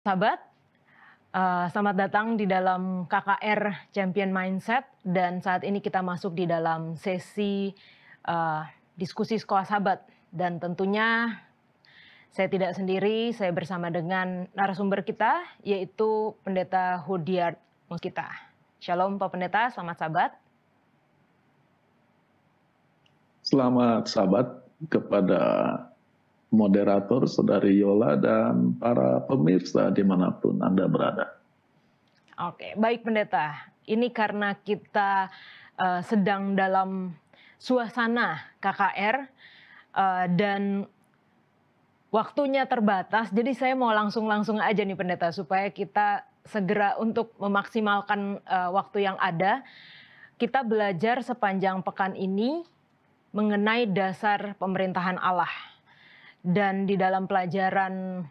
Sahabat, selamat datang di dalam KKR Champion Mindset dan saat ini kita masuk di dalam sesi diskusi sekolah sahabat dan tentunya saya tidak sendiri, saya bersama dengan narasumber kita yaitu Pendeta Hudiard Muskita. Shalom Pak Pendeta, selamat sahabat. Selamat sahabat kepada moderator, Saudari Yola, dan para pemirsa dimanapun Anda berada. Oke, baik Pendeta. Ini karena kita sedang dalam suasana KKR dan waktunya terbatas, jadi saya mau langsung aja nih Pendeta, supaya kita segera untuk memaksimalkan waktu yang ada. Kita belajar sepanjang pekan ini mengenai dasar pemerintahan Allah. Dan di dalam pelajaran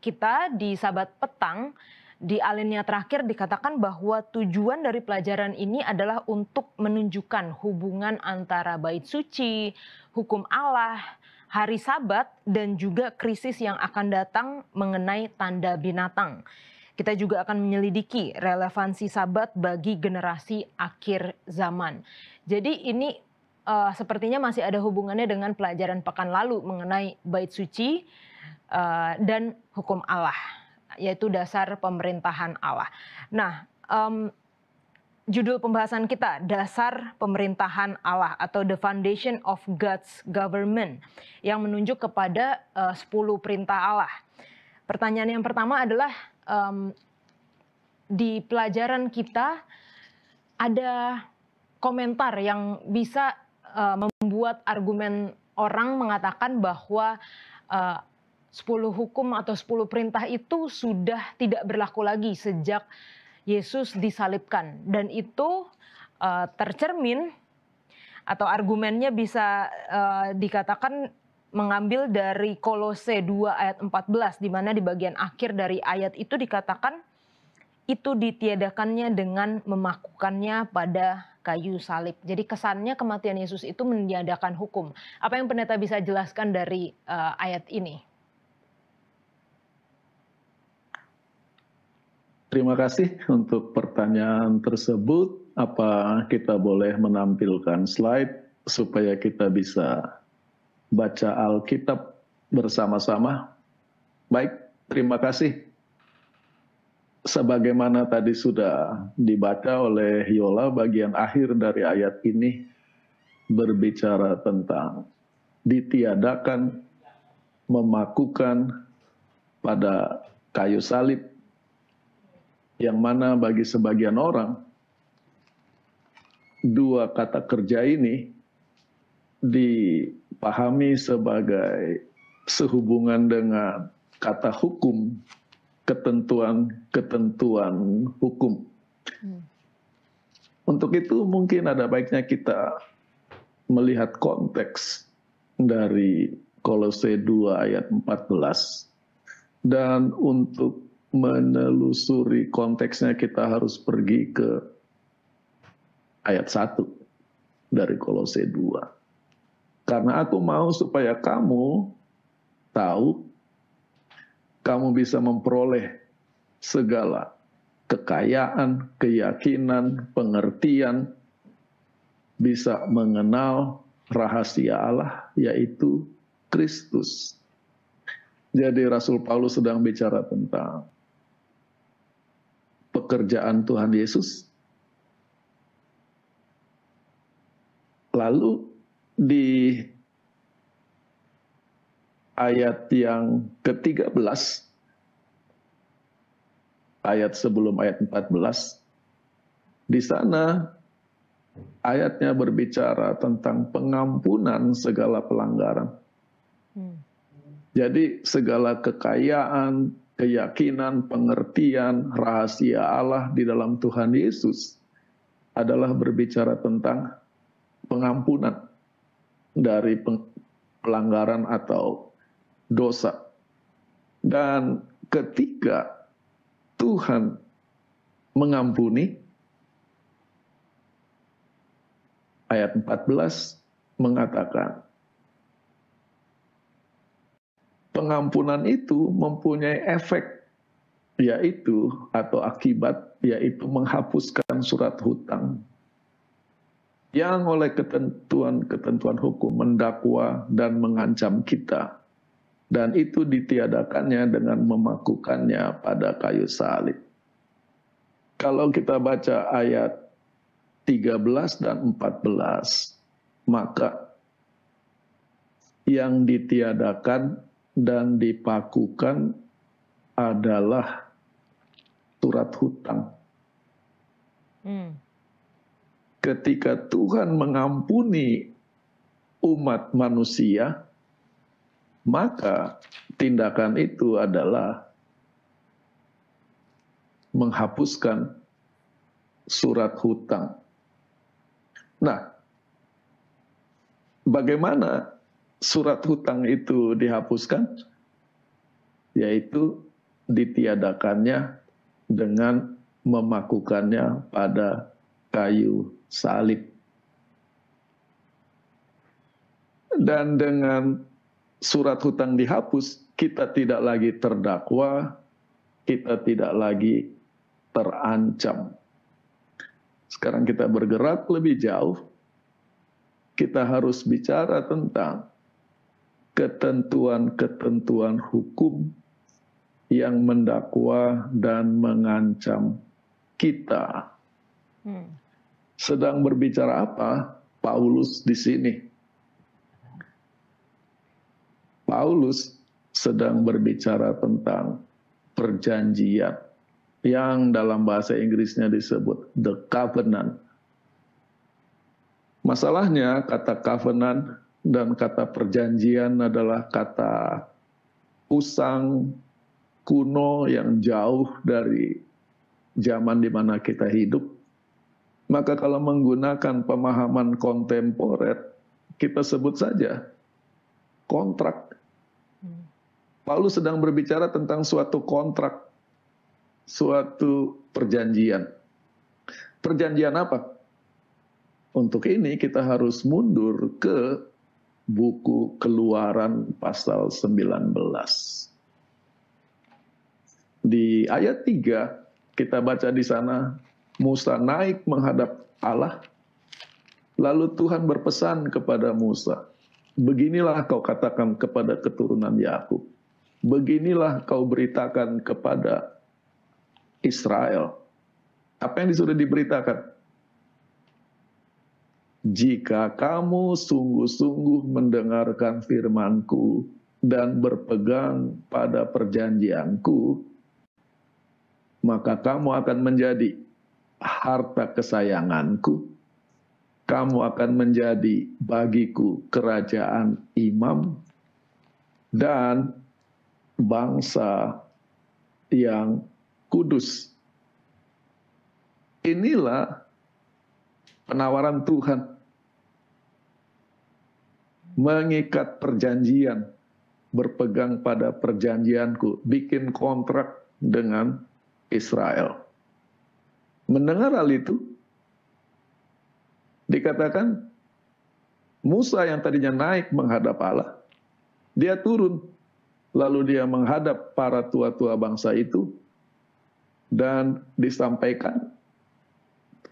kita di Sabat Petang, di alinea terakhir dikatakan bahwa tujuan dari pelajaran ini adalah untuk menunjukkan hubungan antara bait suci, hukum Allah, hari Sabat, dan juga krisis yang akan datang mengenai tanda binatang. Kita juga akan menyelidiki relevansi Sabat bagi generasi akhir zaman. Jadi ini sepertinya masih ada hubungannya dengan pelajaran pekan lalu mengenai bait suci dan hukum Allah, yaitu dasar pemerintahan Allah. Nah, judul pembahasan kita, dasar pemerintahan Allah atau The Foundation of God's Government, yang menunjuk kepada 10 perintah Allah. Pertanyaan yang pertama adalah, di pelajaran kita ada komentar yang bisa membuat argumen orang mengatakan bahwa 10 hukum atau 10 perintah itu sudah tidak berlaku lagi sejak Yesus disalibkan. Dan itu tercermin atau argumennya bisa dikatakan mengambil dari Kolose 2 ayat 14, di mana di bagian akhir dari ayat itu dikatakan itu ditiadakannya dengan memakukannya pada kayu salib. Jadi kesannya kematian Yesus itu meniadakan hukum. Apa yang pendeta bisa jelaskan dari ayat ini? Terima kasih untuk pertanyaan tersebut. Apa kita boleh menampilkan slide supaya kita bisa baca Alkitab bersama-sama? Baik, terima kasih. Sebagaimana tadi sudah dibaca oleh Yola, bagian akhir dari ayat ini berbicara tentang ditiadakan, memakukan pada kayu salib, yang mana bagi sebagian orang, dua kata kerja ini dipahami sebagai sehubungan dengan kata hukum, ketentuan hukum. Untuk itu mungkin ada baiknya kita melihat konteks dari Kolose 2 ayat 14. Dan untuk menelusuri konteksnya kita harus pergi ke ayat 1 dari Kolose 2. Karena aku mau supaya kamu tahu, kamu bisa memperoleh segala kekayaan, keyakinan, pengertian, bisa mengenal rahasia Allah, yaitu Kristus. Jadi Rasul Paulus sedang bicara tentang pekerjaan Tuhan Yesus. Lalu di ayat yang ke-13, ayat sebelum ayat 14, di sana ayatnya berbicara tentang pengampunan segala pelanggaran. Jadi segala kekayaan, keyakinan, pengertian, rahasia Allah di dalam Tuhan Yesus adalah berbicara tentang pengampunan dari pelanggaran atau dosa. Dan ketika Tuhan mengampuni, ayat 14 mengatakan, pengampunan itu mempunyai efek yaitu atau akibat yaitu menghapuskan surat hutang yang oleh ketentuan-ketentuan hukum mendakwa dan mengancam kita, dan itu ditiadakannya dengan memakukannya pada kayu salib. Kalau kita baca ayat 13 dan 14, maka yang ditiadakan dan dipakukan adalah surat hutang. Ketika Tuhan mengampuni umat manusia, maka tindakan itu adalah menghapuskan surat hutang. Nah, bagaimana surat hutang itu dihapuskan? Yaitu ditiadakannya dengan memakukannya pada kayu salib. Dan dengan surat hutang dihapus, kita tidak lagi terdakwa, kita tidak lagi terancam. Sekarang kita bergerak lebih jauh, kita harus bicara tentang ketentuan-ketentuan hukum yang mendakwa dan mengancam kita. Sedang berbicara apa Paulus di sini? Paulus sedang berbicara tentang perjanjian yang dalam bahasa Inggrisnya disebut the covenant. Masalahnya kata covenant dan kata perjanjian adalah kata usang kuno yang jauh dari zaman di mana kita hidup. Maka kalau menggunakan pemahaman kontemporer, kita sebut saja kontrak. Paulus sedang berbicara tentang suatu kontrak, suatu perjanjian. Perjanjian apa? Untuk ini kita harus mundur ke buku Keluaran pasal 19. Di ayat 3 kita baca di sana, Musa naik menghadap Allah, lalu Tuhan berpesan kepada Musa, beginilah kau katakan kepada keturunan Yakub, beginilah kau beritakan kepada Israel. Apa yang disuruh diberitakan? Jika kamu sungguh-sungguh mendengarkan firman-Ku dan berpegang pada perjanjian-Ku, maka kamu akan menjadi harta kesayangan-Ku, kamu akan menjadi bagiku kerajaan imam dan bangsa yang kudus. Inilah penawaran Tuhan. Mengikat perjanjian, berpegang pada perjanjianku, bikin kontrak dengan Israel. Mendengar hal itu, dikatakan Musa yang tadinya naik menghadap Allah, dia turun, lalu dia menghadap para tua-tua bangsa itu, dan disampaikan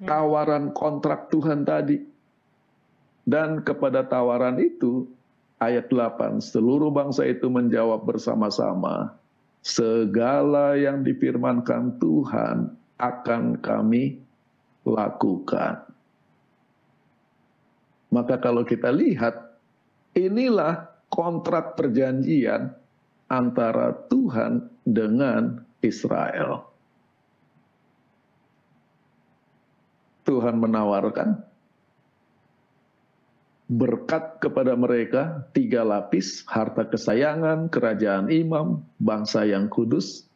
tawaran kontrak Tuhan tadi. Dan kepada tawaran itu, ayat 8, seluruh bangsa itu menjawab bersama-sama, segala yang difirmankan Tuhan akan kami lakukan. Maka kalau kita lihat, inilah kontrak perjanjian antara Tuhan dengan Israel. Tuhan menawarkan berkat kepada mereka 3 lapis, harta kesayangan, kerajaan imam, bangsa yang kudus.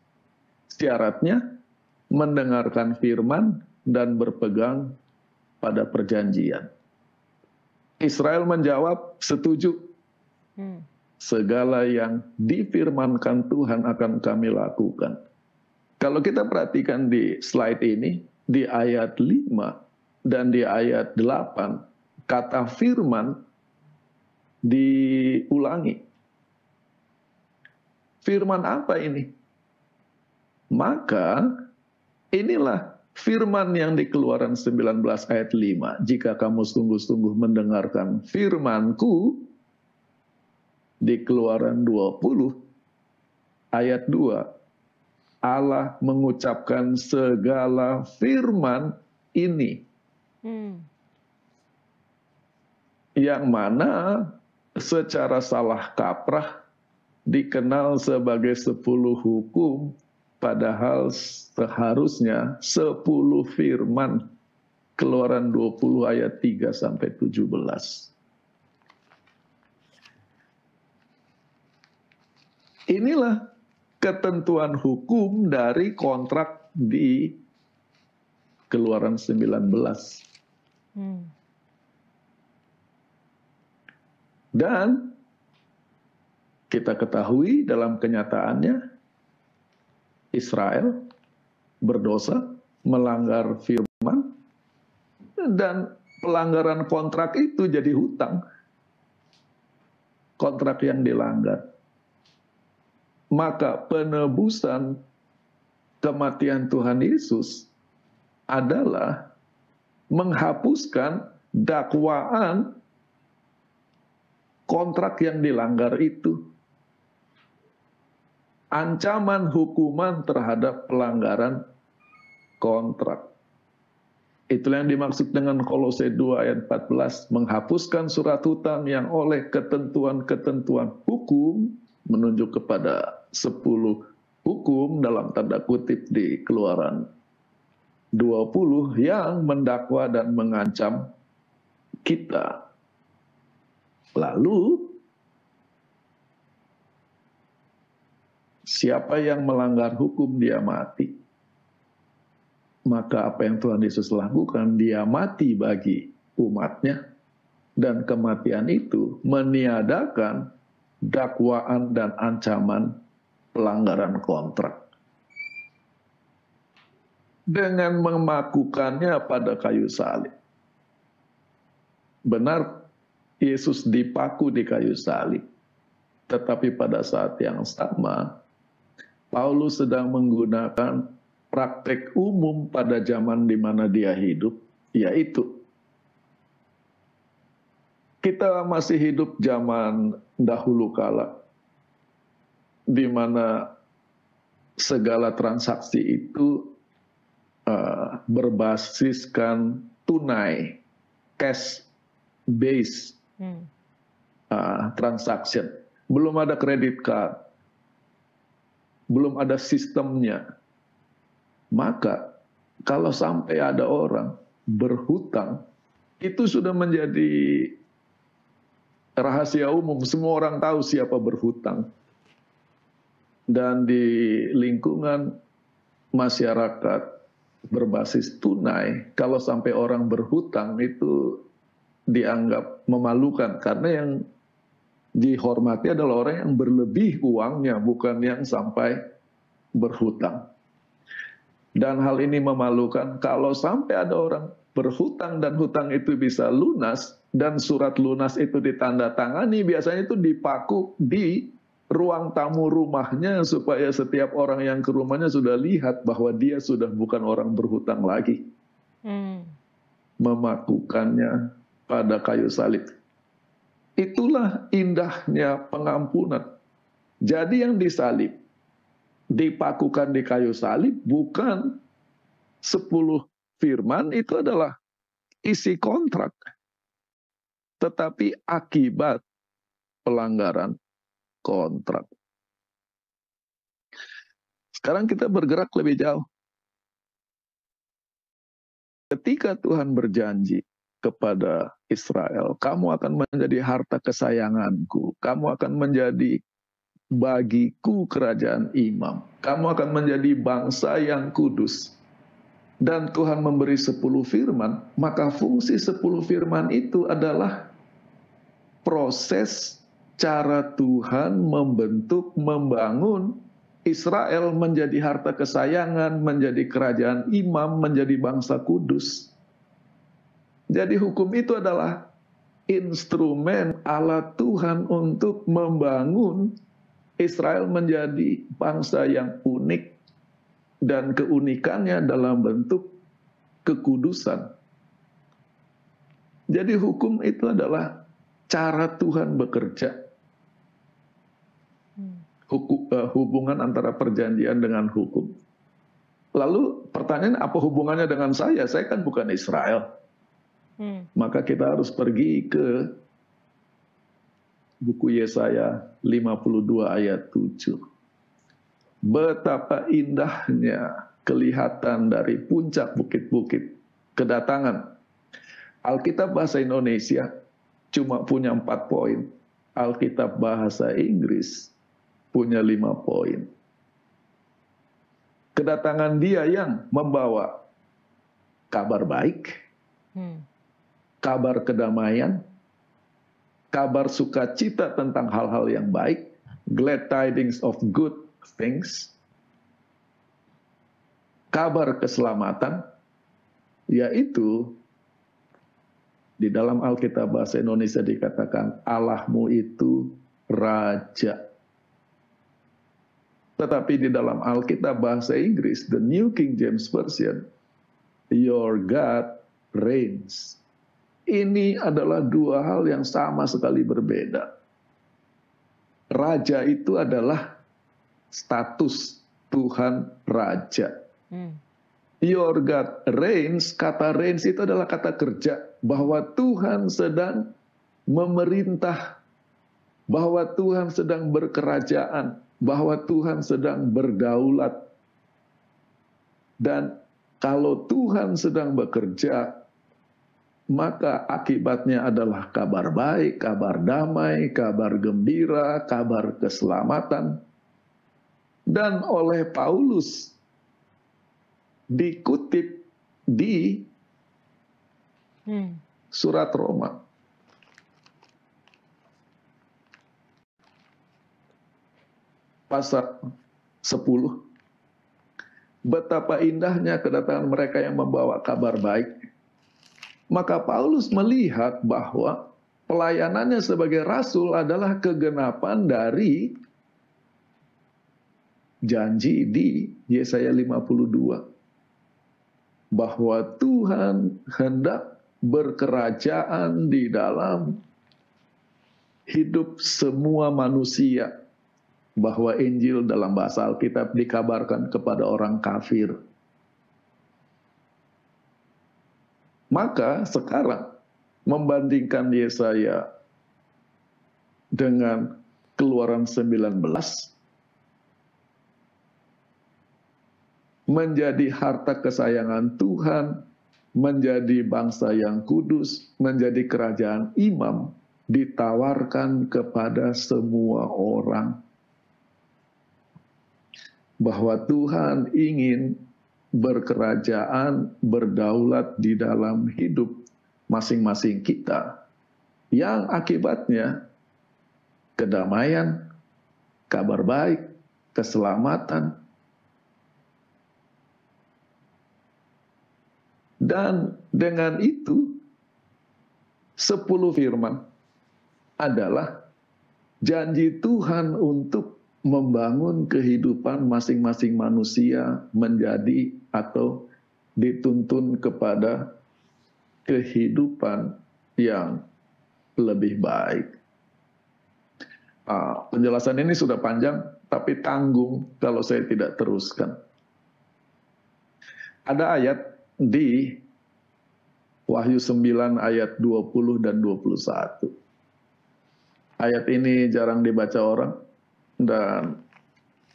Syaratnya mendengarkan firman dan berpegang pada perjanjian. Israel menjawab, setuju. Segala yang difirmankan Tuhan akan kami lakukan. Kalau kita perhatikan di slide ini, di ayat 5 dan di ayat 8, kata firman diulangi. Firman apa ini? Maka inilah firman yang di Keluaran 19 ayat 5. Jika kamu sungguh-sungguh mendengarkan firman-Ku, di Keluaran 20 ayat 2, Allah mengucapkan segala firman ini. Yang mana secara salah kaprah dikenal sebagai 10 hukum, padahal seharusnya 10 firman. Keluaran 20 ayat 3 sampai 17. Inilah ketentuan hukum dari kontrak di Keluaran 19. Dan kita ketahui dalam kenyataannya Israel berdosa, melanggar firman, dan pelanggaran kontrak itu jadi hutang. Kontrak yang dilanggar. Maka penebusan kematian Tuhan Yesus adalah menghapuskan dakwaan kontrak yang dilanggar itu. Ancaman hukuman terhadap pelanggaran kontrak. Itulah yang dimaksud dengan Kolose 2 ayat 14, menghapuskan surat hutang yang oleh ketentuan-ketentuan hukum, menunjuk kepada 10 hukum dalam tanda kutip di Keluaran 20 yang mendakwa dan mengancam kita. Lalu, siapa yang melanggar hukum dia mati. Maka apa yang Tuhan Yesus lakukan, dia mati bagi umatnya. Dan kematian itu meniadakan dakwaan dan ancaman pelanggaran kontrak. Dengan memakukannya pada kayu salib. Benar, Yesus dipaku di kayu salib. Tetapi pada saat yang sama, Paulus sedang menggunakan praktek umum pada zaman di mana dia hidup, yaitu kita masih hidup zaman dahulu kala, di mana segala transaksi itu berbasiskan tunai, cash base transaction. Belum ada credit card, belum ada sistemnya. Maka kalau sampai ada orang berhutang, itu sudah menjadi rahasia umum. Semua orang tahu siapa berhutang. Dan di lingkungan masyarakat berbasis tunai, kalau sampai orang berhutang itu dianggap memalukan. Karena yang dihormati adalah orang yang berlebih uangnya, bukan yang sampai berhutang. Dan hal ini memalukan kalau sampai ada orang berhutang dan hutang itu bisa lunas, dan surat lunas itu ditandatangani, biasanya itu dipaku di ruang tamu rumahnya supaya setiap orang yang ke rumahnya sudah lihat bahwa dia sudah bukan orang berhutang lagi. Memakukannya pada kayu salib. Itulah indahnya pengampunan. Jadi yang disalib, dipakukan di kayu salib bukan 10 firman, itu adalah isi kontrak. Tetapi akibat pelanggaran kontrak. Sekarang kita bergerak lebih jauh. Ketika Tuhan berjanji kepada Israel, kamu akan menjadi harta kesayanganku, kamu akan menjadi bagiku kerajaan imam, kamu akan menjadi bangsa yang kudus. Dan Tuhan memberi 10 firman, maka fungsi 10 firman itu adalah proses cara Tuhan membentuk, membangun Israel menjadi harta kesayangan, menjadi kerajaan imam, menjadi bangsa kudus. Jadi hukum itu adalah instrumen alat Tuhan untuk membangun Israel menjadi bangsa yang unik, dan keunikannya dalam bentuk kekudusan. Jadi hukum itu adalah cara Tuhan bekerja. Hubungan antara perjanjian dengan hukum. Lalu pertanyaan, apa hubungannya dengan saya? Saya kan bukan Israel. Maka kita harus pergi ke buku Yesaya 52 ayat 7. Betapa indahnya kelihatan dari puncak bukit-bukit kedatangan. Alkitab bahasa Indonesia cuma punya 4 poin. Alkitab bahasa Inggris punya 5 poin. Kedatangan Dia yang membawa kabar baik, kabar kedamaian, kabar sukacita tentang hal-hal yang baik, glad tidings of good things, kabar keselamatan, yaitu di dalam Alkitab bahasa Indonesia dikatakan Allahmu itu Raja. Tetapi di dalam Alkitab bahasa Inggris, the New King James Version, your God reigns. Ini adalah 2 hal yang sama sekali berbeda. Raja itu adalah status Tuhan Raja. Your God reigns, kata reigns itu adalah kata kerja. Bahwa Tuhan sedang memerintah. Bahwa Tuhan sedang berkerajaan. Bahwa Tuhan sedang berdaulat. Dan kalau Tuhan sedang bekerja, maka akibatnya adalah kabar baik, kabar damai, kabar gembira, kabar keselamatan. Dan oleh Paulus dikutip di surat Roma. Pasal 10. Betapa indahnya kedatangan mereka yang membawa kabar baik. Maka Paulus melihat bahwa pelayanannya sebagai rasul adalah kegenapan dari janji di Yesaya 52. Bahwa Tuhan hendak berkerajaan di dalam hidup semua manusia. Bahwa Injil dalam bahasa Alkitab dikabarkan kepada orang kafir. Maka sekarang membandingkan Yesaya dengan Keluaran 19, menjadi harta kesayangan Tuhan, menjadi bangsa yang kudus, menjadi kerajaan imam, ditawarkan kepada semua orang. Bahwa Tuhan ingin berkerajaan, berdaulat di dalam hidup masing-masing kita. Yang akibatnya kedamaian, kabar baik, keselamatan. Dan dengan itu 10 firman adalah janji Tuhan untuk membangun kehidupan masing-masing manusia menjadi atau dituntun kepada kehidupan yang lebih baik. Penjelasan ini sudah panjang, tapi tanggung kalau saya tidak teruskan. Ada ayat di Wahyu 9 ayat 20 dan 21. Ayat ini jarang dibaca orang dan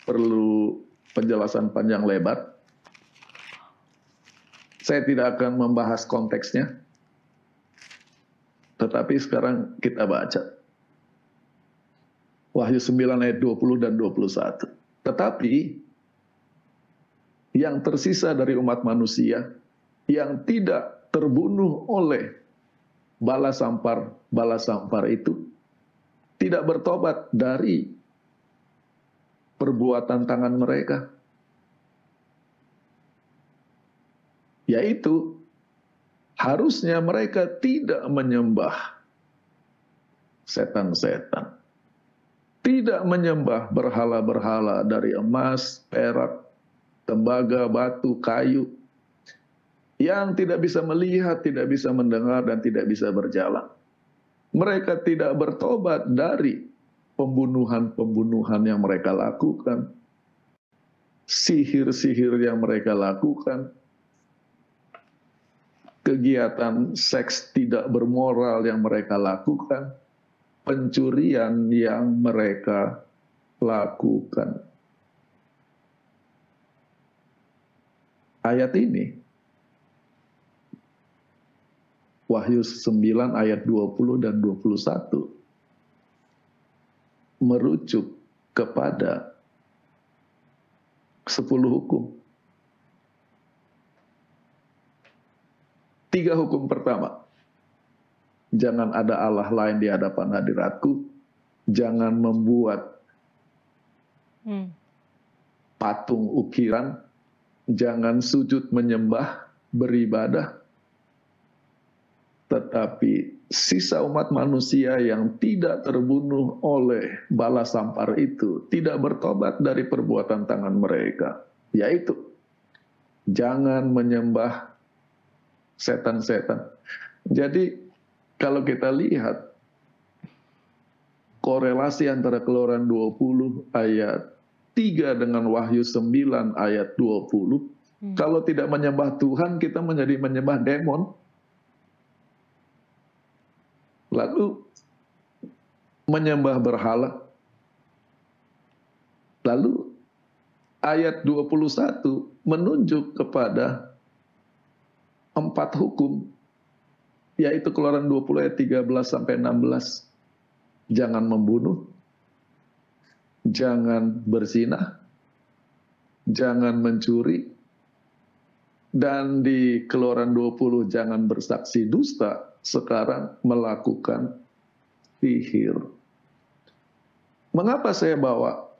perlu penjelasan panjang lebar. Saya tidak akan membahas konteksnya, tetapi sekarang kita baca. Wahyu 9 ayat 20 dan 21. Tetapi yang tersisa dari umat manusia yang tidak terbunuh oleh bala sampar itu tidak bertobat dari perbuatan tangan mereka, yaitu harusnya mereka tidak menyembah setan-setan, tidak menyembah berhala-berhala dari emas, perak, tembaga, batu, kayu, yang tidak bisa melihat, tidak bisa mendengar, dan tidak bisa berjalan. Mereka tidak bertobat dari pembunuhan-pembunuhan yang mereka lakukan, sihir-sihir yang mereka lakukan, kegiatan seks tidak bermoral yang mereka lakukan, pencurian yang mereka lakukan. Ayat ini, Wahyu 9 ayat 20 dan 21, merujuk kepada 10 hukum. 3 hukum pertama, jangan ada Allah lain di hadapan hadiratku, jangan membuat patung ukiran, jangan sujud menyembah, beribadah. Tetapi sisa umat manusia yang tidak terbunuh oleh bala sampar itu tidak bertobat dari perbuatan tangan mereka, yaitu jangan menyembah setan-setan. Jadi kalau kita lihat korelasi antara Keluaran 20 ayat 3 dengan Wahyu 9 ayat 20, kalau tidak menyembah Tuhan, kita menjadi menyembah demon. Lalu menyembah berhala. Lalu ayat 21 menunjuk kepada 4 hukum, yaitu Keluaran 20 ayat 13 sampai 16. Jangan membunuh, jangan berzina, jangan mencuri, dan di Keluaran 20 jangan bersaksi dusta, sekarang melakukan sihir. Mengapa saya bawa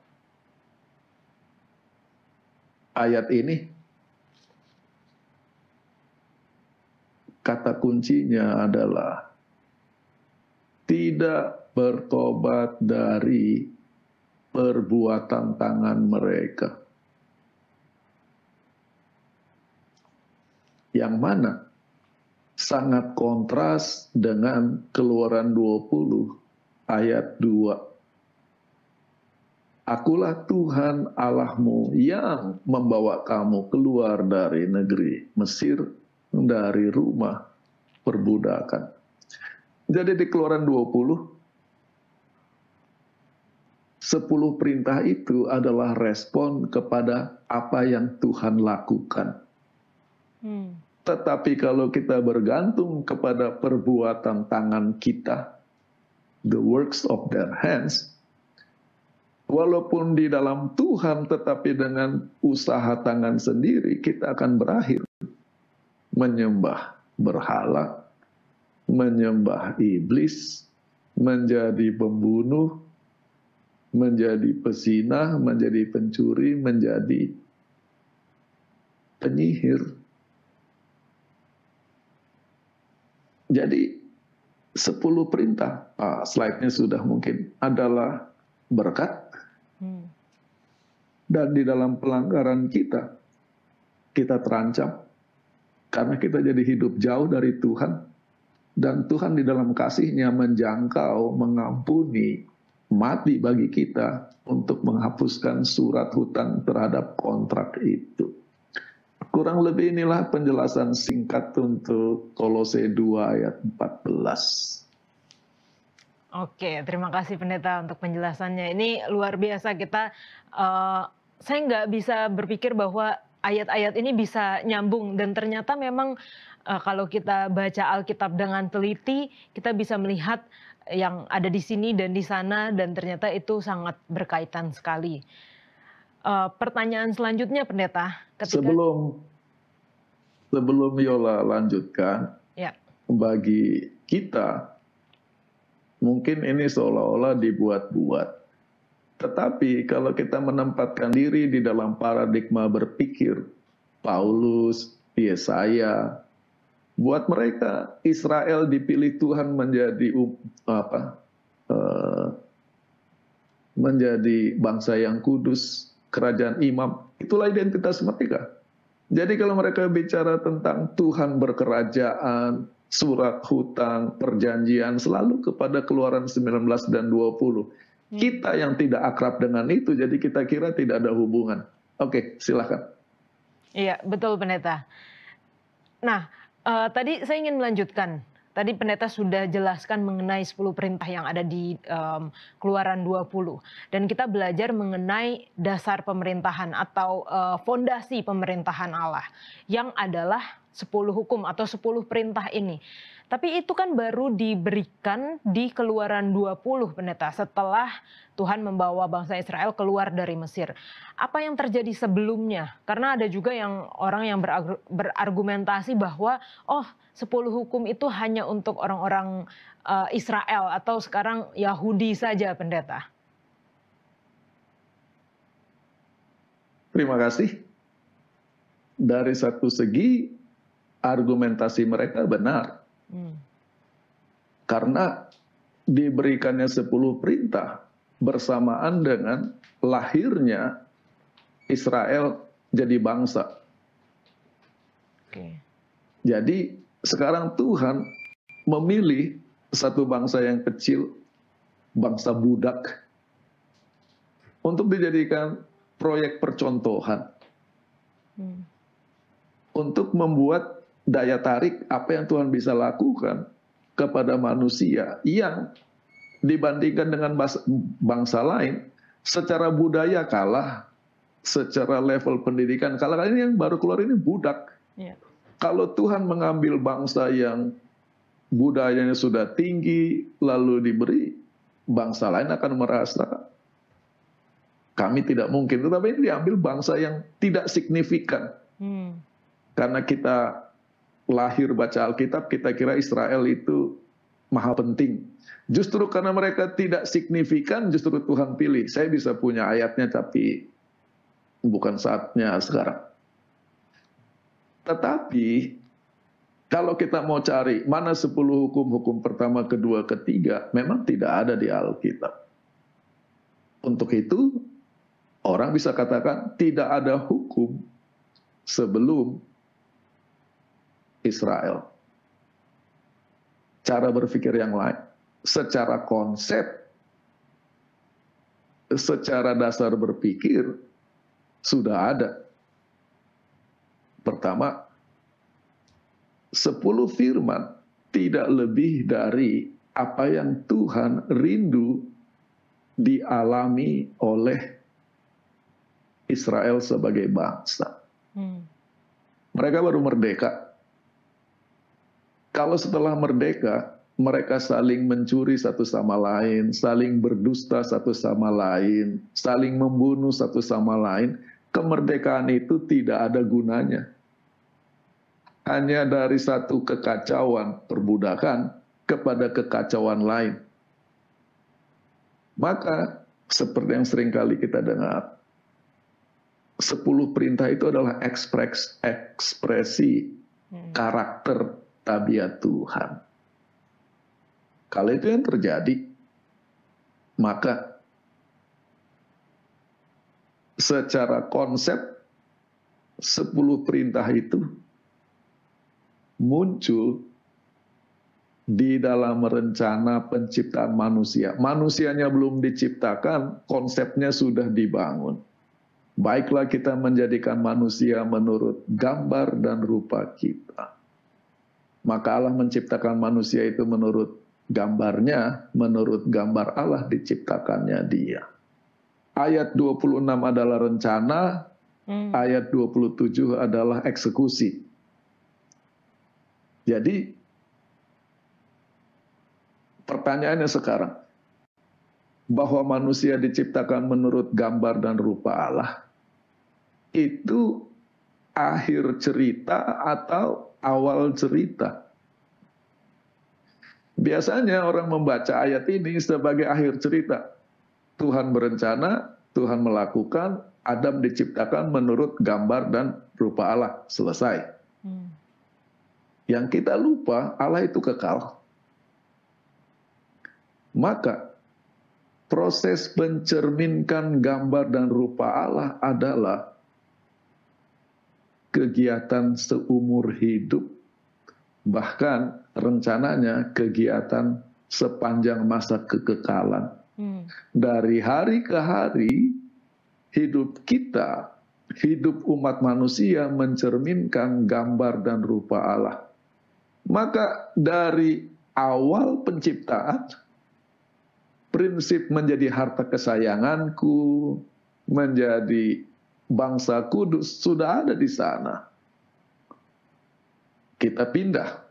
ayat ini? Kata kuncinya adalah tidak bertobat dari perbuatan tangan mereka. Yang mana sangat kontras dengan Keluaran 20 ayat 2. Akulah Tuhan Allahmu yang membawa kamu keluar dari negeri Mesir, dari rumah perbudakan. Jadi di Keluaran 20, 10 perintah itu adalah respon kepada apa yang Tuhan lakukan. Tetapi kalau kita bergantung kepada perbuatan tangan kita, the works of their hands, walaupun di dalam Tuhan tetapi dengan usaha tangan sendiri, kita akan berakhir menyembah berhala, menyembah iblis, menjadi pembunuh, menjadi pezina, menjadi pencuri, menjadi penyihir. Jadi 10 perintah, slide-nya sudah mungkin, adalah berkat. Dan di dalam pelanggaran kita, kita terancam. Karena kita jadi hidup jauh dari Tuhan. Dan Tuhan di dalam kasih-Nya menjangkau, mengampuni, mati bagi kita untuk menghapuskan surat hutang terhadap kontrak itu. Kurang lebih inilah penjelasan singkat untuk Kolose 2 ayat 14. Oke, terima kasih Pendeta untuk penjelasannya. Ini luar biasa. Saya nggak bisa berpikir bahwa ayat-ayat ini bisa nyambung, dan ternyata memang kalau kita baca Alkitab dengan teliti, kita bisa melihat yang ada di sini dan di sana, dan ternyata itu sangat berkaitan sekali. Pertanyaan selanjutnya, Pendeta, sebelum Yola lanjutkan, ya, bagi kita mungkin ini seolah-olah dibuat-buat. Tetapi kalau kita menempatkan diri di dalam paradigma berpikir Paulus, Yesaya, buat mereka Israel dipilih Tuhan menjadi bangsa yang kudus, kerajaan imam, itulah identitas mereka. Jadi kalau mereka bicara tentang Tuhan berkerajaan, surat hutang, perjanjian, selalu kepada Keluaran 19 dan 20. Kita yang tidak akrab dengan itu, jadi kita kira tidak ada hubungan. Oke, silakan. Iya, betul Pendeta. Nah, tadi saya ingin melanjutkan. Tadi Pendeta sudah jelaskan mengenai 10 perintah yang ada di Keluaran 20. Dan kita belajar mengenai dasar pemerintahan atau fondasi pemerintahan Allah. Yang adalah 10 hukum atau 10 perintah ini. Tapi itu kan baru diberikan di Keluaran 20 Pendeta, setelah Tuhan membawa bangsa Israel keluar dari Mesir. Apa yang terjadi sebelumnya? Karena ada juga orang yang berargumentasi bahwa 10 hukum itu hanya untuk orang-orang Israel atau sekarang Yahudi saja Pendeta. Terima kasih. Dari satu segi argumentasi mereka benar. Karena diberikannya 10 perintah bersamaan dengan lahirnya Israel jadi bangsa. Jadi sekarang Tuhan memilih satu bangsa yang kecil, bangsa budak, untuk dijadikan proyek percontohan. Untuk membuat daya tarik apa yang Tuhan bisa lakukan kepada manusia yang dibandingkan dengan bangsa lain secara budaya kalah, secara level pendidikan kalah. Ini yang baru keluar ini budak. Kalau Tuhan mengambil bangsa yang budayanya sudah tinggi lalu diberi, bangsa lain akan merasa kami tidak mungkin. Tetapi ini diambil bangsa yang tidak signifikan. Karena kita lahir baca Alkitab, kita kira Israel itu maha penting. Justru karena mereka tidak signifikan, justru Tuhan pilih. Saya bisa punya ayatnya, tapi bukan saatnya sekarang. Tetapi, kalau kita mau cari mana 10 hukum pertama, kedua, ketiga, memang tidak ada di Alkitab. Untuk itu, orang bisa katakan tidak ada hukum sebelum Israel. Cara berpikir yang lain, secara konsep, secara dasar berpikir, sudah ada. Pertama, 10 firman tidak lebih dari apa yang Tuhan rindu dialami oleh Israel sebagai bangsa. Mereka baru merdeka. Kalau setelah merdeka, mereka saling mencuri satu sama lain, saling berdusta satu sama lain, saling membunuh satu sama lain, kemerdekaan itu tidak ada gunanya. Hanya dari satu kekacauan perbudakan kepada kekacauan lain. Maka, seperti yang sering kali kita dengar, 10 perintah itu adalah ekspresi karakter tabiat Tuhan. Kalau itu yang terjadi, maka secara konsep 10 perintah itu muncul di dalam rencana penciptaan manusia. Manusianya belum diciptakan, konsepnya sudah dibangun. Baiklah kita menjadikan manusia menurut gambar dan rupa kita. Maka Allah menciptakan manusia itu menurut gambarnya, menurut gambar Allah diciptakannya dia. Ayat 26 adalah rencana, ayat 27 adalah eksekusi. Jadi, pertanyaannya sekarang, bahwa manusia diciptakan menurut gambar dan rupa Allah, itu akhir cerita atau awal cerita? Biasanya orang membaca ayat ini sebagai akhir cerita. Tuhan berencana, Tuhan melakukan, Adam diciptakan menurut gambar dan rupa Allah. Selesai. Yang kita lupa, Allah itu kekal. Maka, proses mencerminkan gambar dan rupa Allah adalah kegiatan seumur hidup, bahkan rencananya kegiatan sepanjang masa kekekalan. Dari hari ke hari, hidup kita, hidup umat manusia mencerminkan gambar dan rupa Allah. Maka dari awal penciptaan, prinsip menjadi harta kesayanganku, menjadi bangsa kudus sudah ada di sana. Kita pindah.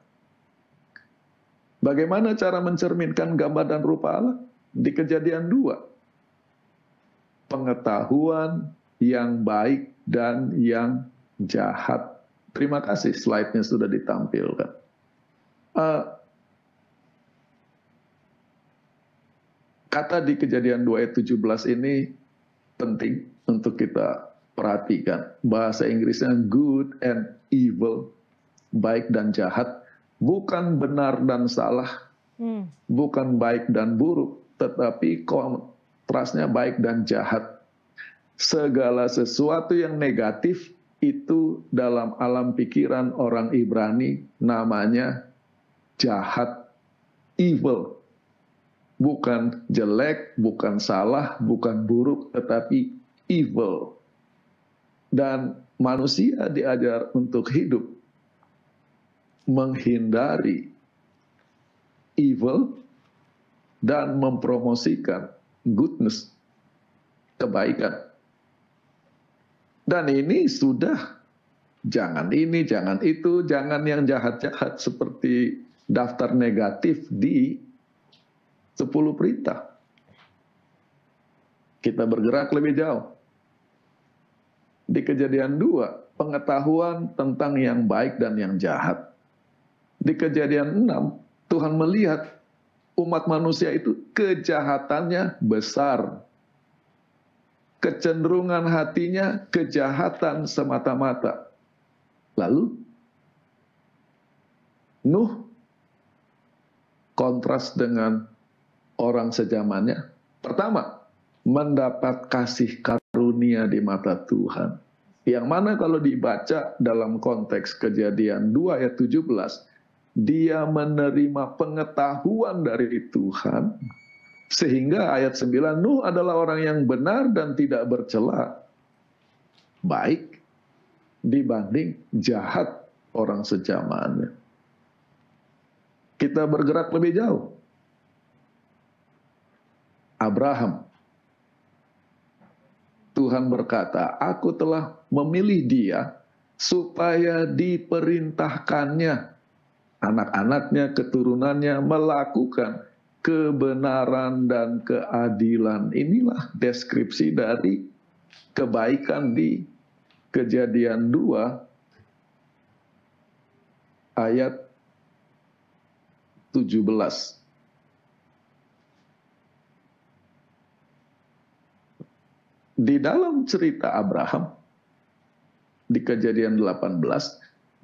Bagaimana cara mencerminkan gambar dan rupa Allah? Di Kejadian 2. Pengetahuan yang baik dan yang jahat. Terima kasih, slide-nya sudah ditampilkan. Kata di Kejadian 2 ayat 17 ini penting untuk kita perhatikan. Bahasa Inggrisnya good and evil, baik dan jahat, bukan benar dan salah, bukan baik dan buruk, tetapi kontrasnya baik dan jahat. Segala sesuatu yang negatif itu dalam alam pikiran orang Ibrani namanya jahat, evil. Bukan jelek, bukan salah, bukan buruk, tetapi evil. Dan manusia diajar untuk hidup menghindari evil dan mempromosikan goodness, kebaikan. Dan ini sudah, jangan ini, jangan itu, jangan yang jahat-jahat seperti daftar negatif di 10 perintah. Kita bergerak lebih jauh. Di Kejadian 2, pengetahuan tentang yang baik dan yang jahat. Di Kejadian 6, Tuhan melihat umat manusia itu kejahatannya besar. Kecenderungan hatinya kejahatan semata-mata. Lalu, Nuh kontras dengan orang sejamannya. Pertama, mendapat kasih karunia di mata Tuhan. Yang mana kalau dibaca dalam konteks Kejadian 2 ayat 17, dia menerima pengetahuan dari Tuhan, sehingga ayat 9, Nuh adalah orang yang benar dan tidak bercela, baik dibanding jahat orang sejamannya. Kita bergerak lebih jauh. Abraham. Tuhan berkata, aku telah memilih dia supaya diperintahkannya, anak-anaknya, keturunannya melakukan kebenaran dan keadilan. Inilah deskripsi dari kebaikan di Kejadian 2 ayat 17. Di dalam cerita Abraham, di Kejadian 18,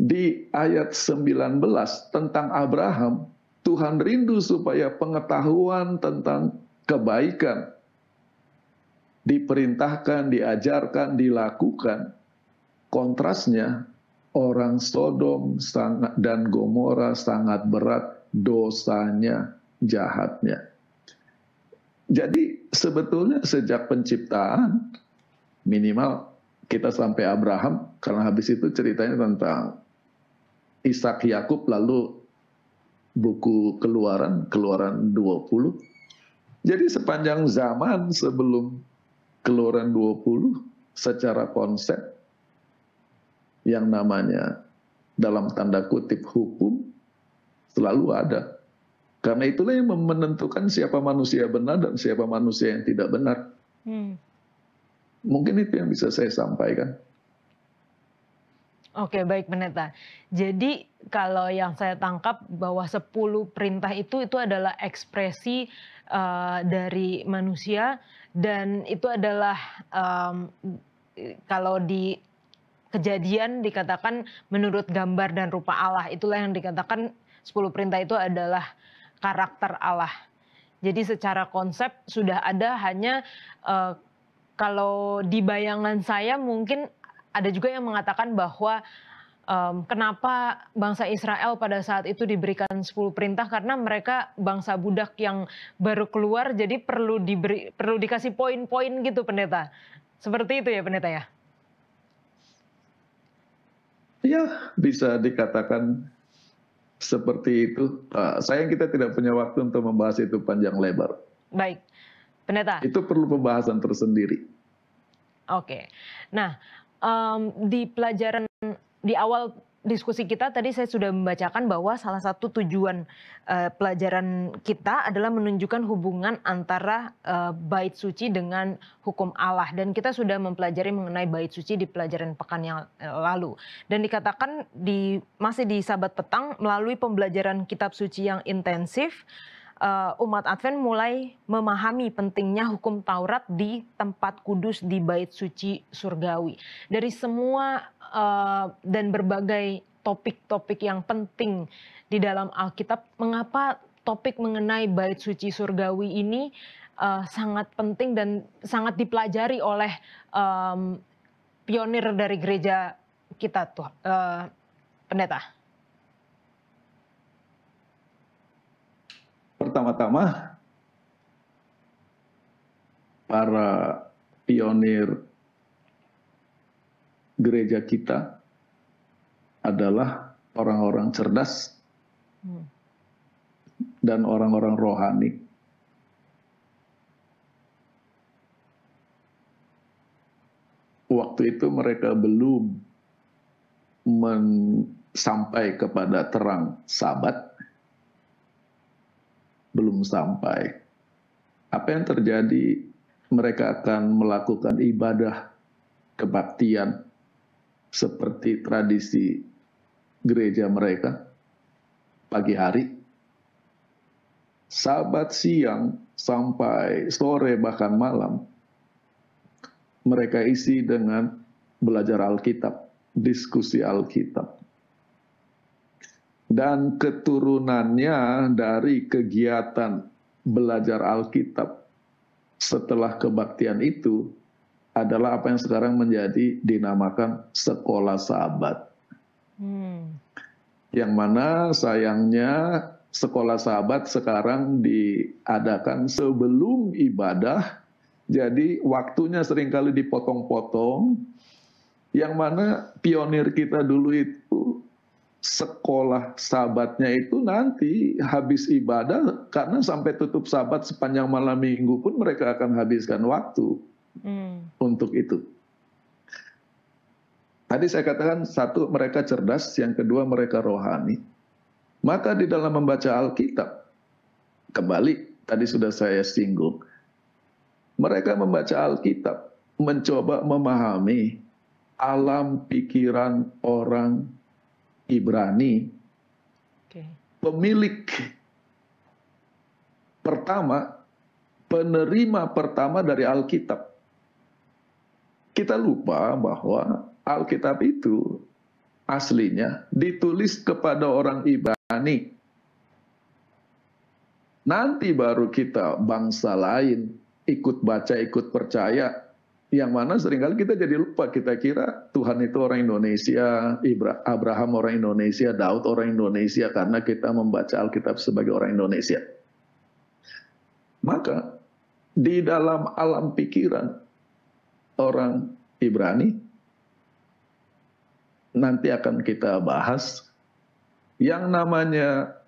di ayat 19 tentang Abraham, Tuhan rindu supaya pengetahuan tentang kebaikan diperintahkan, diajarkan, dilakukan. Kontrasnya, orang Sodom dan Gomora sangat berat dosanya, jahatnya. Jadi sebetulnya sejak penciptaan, minimal kita sampai Abraham, karena habis itu ceritanya tentang Ishak, Yakub, lalu buku Keluaran 20. Jadi sepanjang zaman sebelum Keluaran 20, secara konsep yang namanya dalam tanda kutip hukum selalu ada. Karena itulah yang menentukan siapa manusia benar dan siapa manusia yang tidak benar. Mungkin itu yang bisa saya sampaikan. Oke, baik Pendeta. Jadi kalau yang saya tangkap bahwa 10 perintah itu adalah ekspresi dari manusia, dan itu adalah kalau di Kejadian dikatakan menurut gambar dan rupa Allah. Itulah yang dikatakan 10 perintah itu adalah karakter Allah. Jadi secara konsep sudah ada, hanya kalau di bayangan saya mungkin ada juga yang mengatakan bahwa kenapa bangsa Israel pada saat itu diberikan 10 perintah, karena mereka bangsa budak yang baru keluar, jadi perlu dikasih poin-poin gitu, Pendeta. Seperti itu ya, Pendeta ya? Ya, bisa dikatakan seperti itu. Sayang kita tidak punya waktu untuk membahas itu panjang lebar. Baik, Pendeta. Itu perlu pembahasan tersendiri. Oke. Nah, di pelajaran di awal diskusi kita tadi saya sudah membacakan bahwa salah satu tujuan pelajaran kita adalah menunjukkan hubungan antara bait suci dengan hukum Allah, dan kita sudah mempelajari mengenai bait suci di pelajaran pekan yang lalu, dan dikatakan masih di Sabat Petang melalui pembelajaran kitab suci yang intensif, umat Advent mulai memahami pentingnya hukum Taurat di tempat kudus di bait suci surgawi. Dari semua dan berbagai topik-topik yang penting di dalam Alkitab, mengapa topik mengenai bait suci surgawi ini sangat penting dan sangat dipelajari oleh pionir dari gereja kita, Pendeta? Pertama-tama, para pionir gereja kita adalah orang-orang cerdas dan orang-orang rohani. Waktu itu mereka belum sampai kepada terang Sabat, belum sampai. Apa yang terjadi? Mereka akan melakukan ibadah kebaktian seperti tradisi gereja mereka pagi hari, Sabat siang sampai sore bahkan malam mereka isi dengan belajar Alkitab, diskusi Alkitab. Dan keturunannya dari kegiatan belajar Alkitab setelah kebaktian itu adalah apa yang sekarang menjadi dinamakan sekolah Sabat. Yang mana sayangnya sekolah Sabat sekarang diadakan sebelum ibadah, jadi waktunya seringkali dipotong-potong, yang mana pionir kita dulu itu sekolah Sabatnya itu nanti habis ibadah, karena sampai tutup Sabat sepanjang malam minggu pun mereka akan habiskan waktu untuk itu. Tadi saya katakan, satu, mereka cerdas, yang kedua mereka rohani. Maka di dalam membaca Alkitab, kembali tadi sudah saya singgung, mereka membaca Alkitab mencoba memahami alam pikiran orang Ibrani, pemilik pertama, penerima pertama dari Alkitab. Kita lupa bahwa Alkitab itu aslinya ditulis kepada orang Ibrani. Nanti baru kita bangsa lain ikut baca, ikut percaya. Yang mana seringkali kita jadi lupa, kita kira Tuhan itu orang Indonesia, Abraham orang Indonesia, Daud orang Indonesia, karena kita membaca Alkitab sebagai orang Indonesia. Maka di dalam alam pikiran orang Ibrani, nanti akan kita bahas yang namanya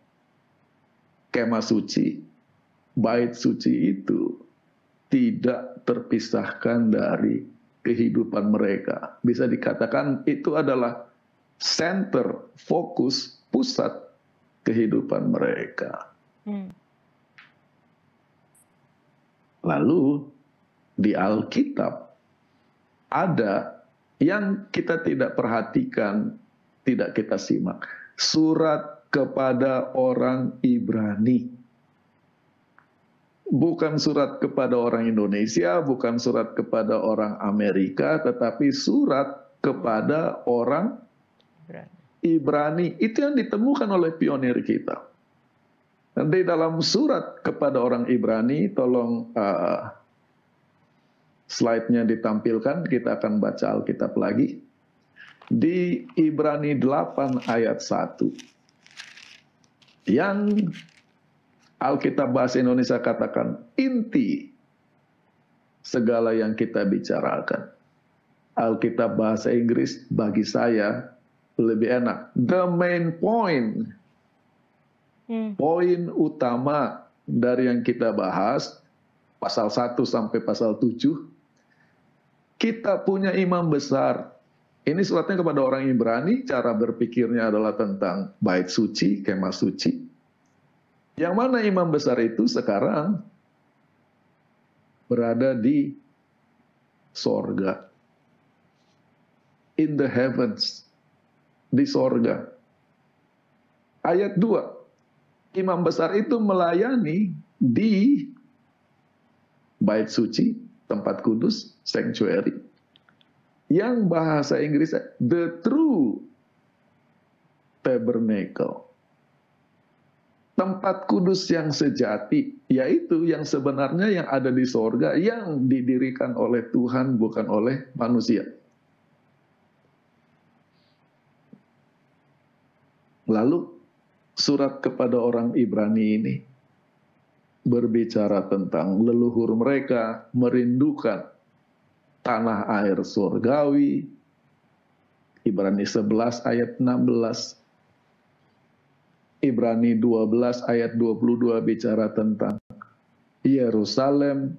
kemah suci, bait suci itu tidak terpisahkan dari kehidupan mereka. Bisa dikatakan itu adalah center, fokus, pusat kehidupan mereka. Lalu di Alkitab ada yang kita tidak perhatikan, tidak kita simak. Surat kepada orang Ibrani. Bukan surat kepada orang Indonesia, bukan surat kepada orang Amerika, tetapi surat kepada orang Ibrani. Itu yang ditemukan oleh pionir kita. Nanti dalam surat kepada orang Ibrani, tolong slide-nya ditampilkan, kita akan baca Alkitab lagi. Di Ibrani 8 ayat 1. Yang Alkitab bahasa Indonesia katakan inti segala yang kita bicarakan. Alkitab bahasa Inggris bagi saya lebih enak. The main point. Poin utama dari yang kita bahas, pasal 1 sampai pasal 7, kita punya imam besar. Ini suratnya kepada orang Ibrani, cara berpikirnya adalah tentang bait suci, kemah suci. Yang mana imam besar itu sekarang berada di sorga. In the heavens. Di sorga. Ayat 2. Imam besar itu melayani di bait suci, tempat kudus, sanctuary. Yang bahasa Inggris, the true tabernacle. Tempat kudus yang sejati, yaitu yang sebenarnya yang ada di sorga, yang didirikan oleh Tuhan, bukan oleh manusia. Lalu, surat kepada orang Ibrani ini berbicara tentang leluhur mereka merindukan tanah air surgawi. Ibrani 11 ayat 16. Ibrani 12 ayat 22 bicara tentang Yerusalem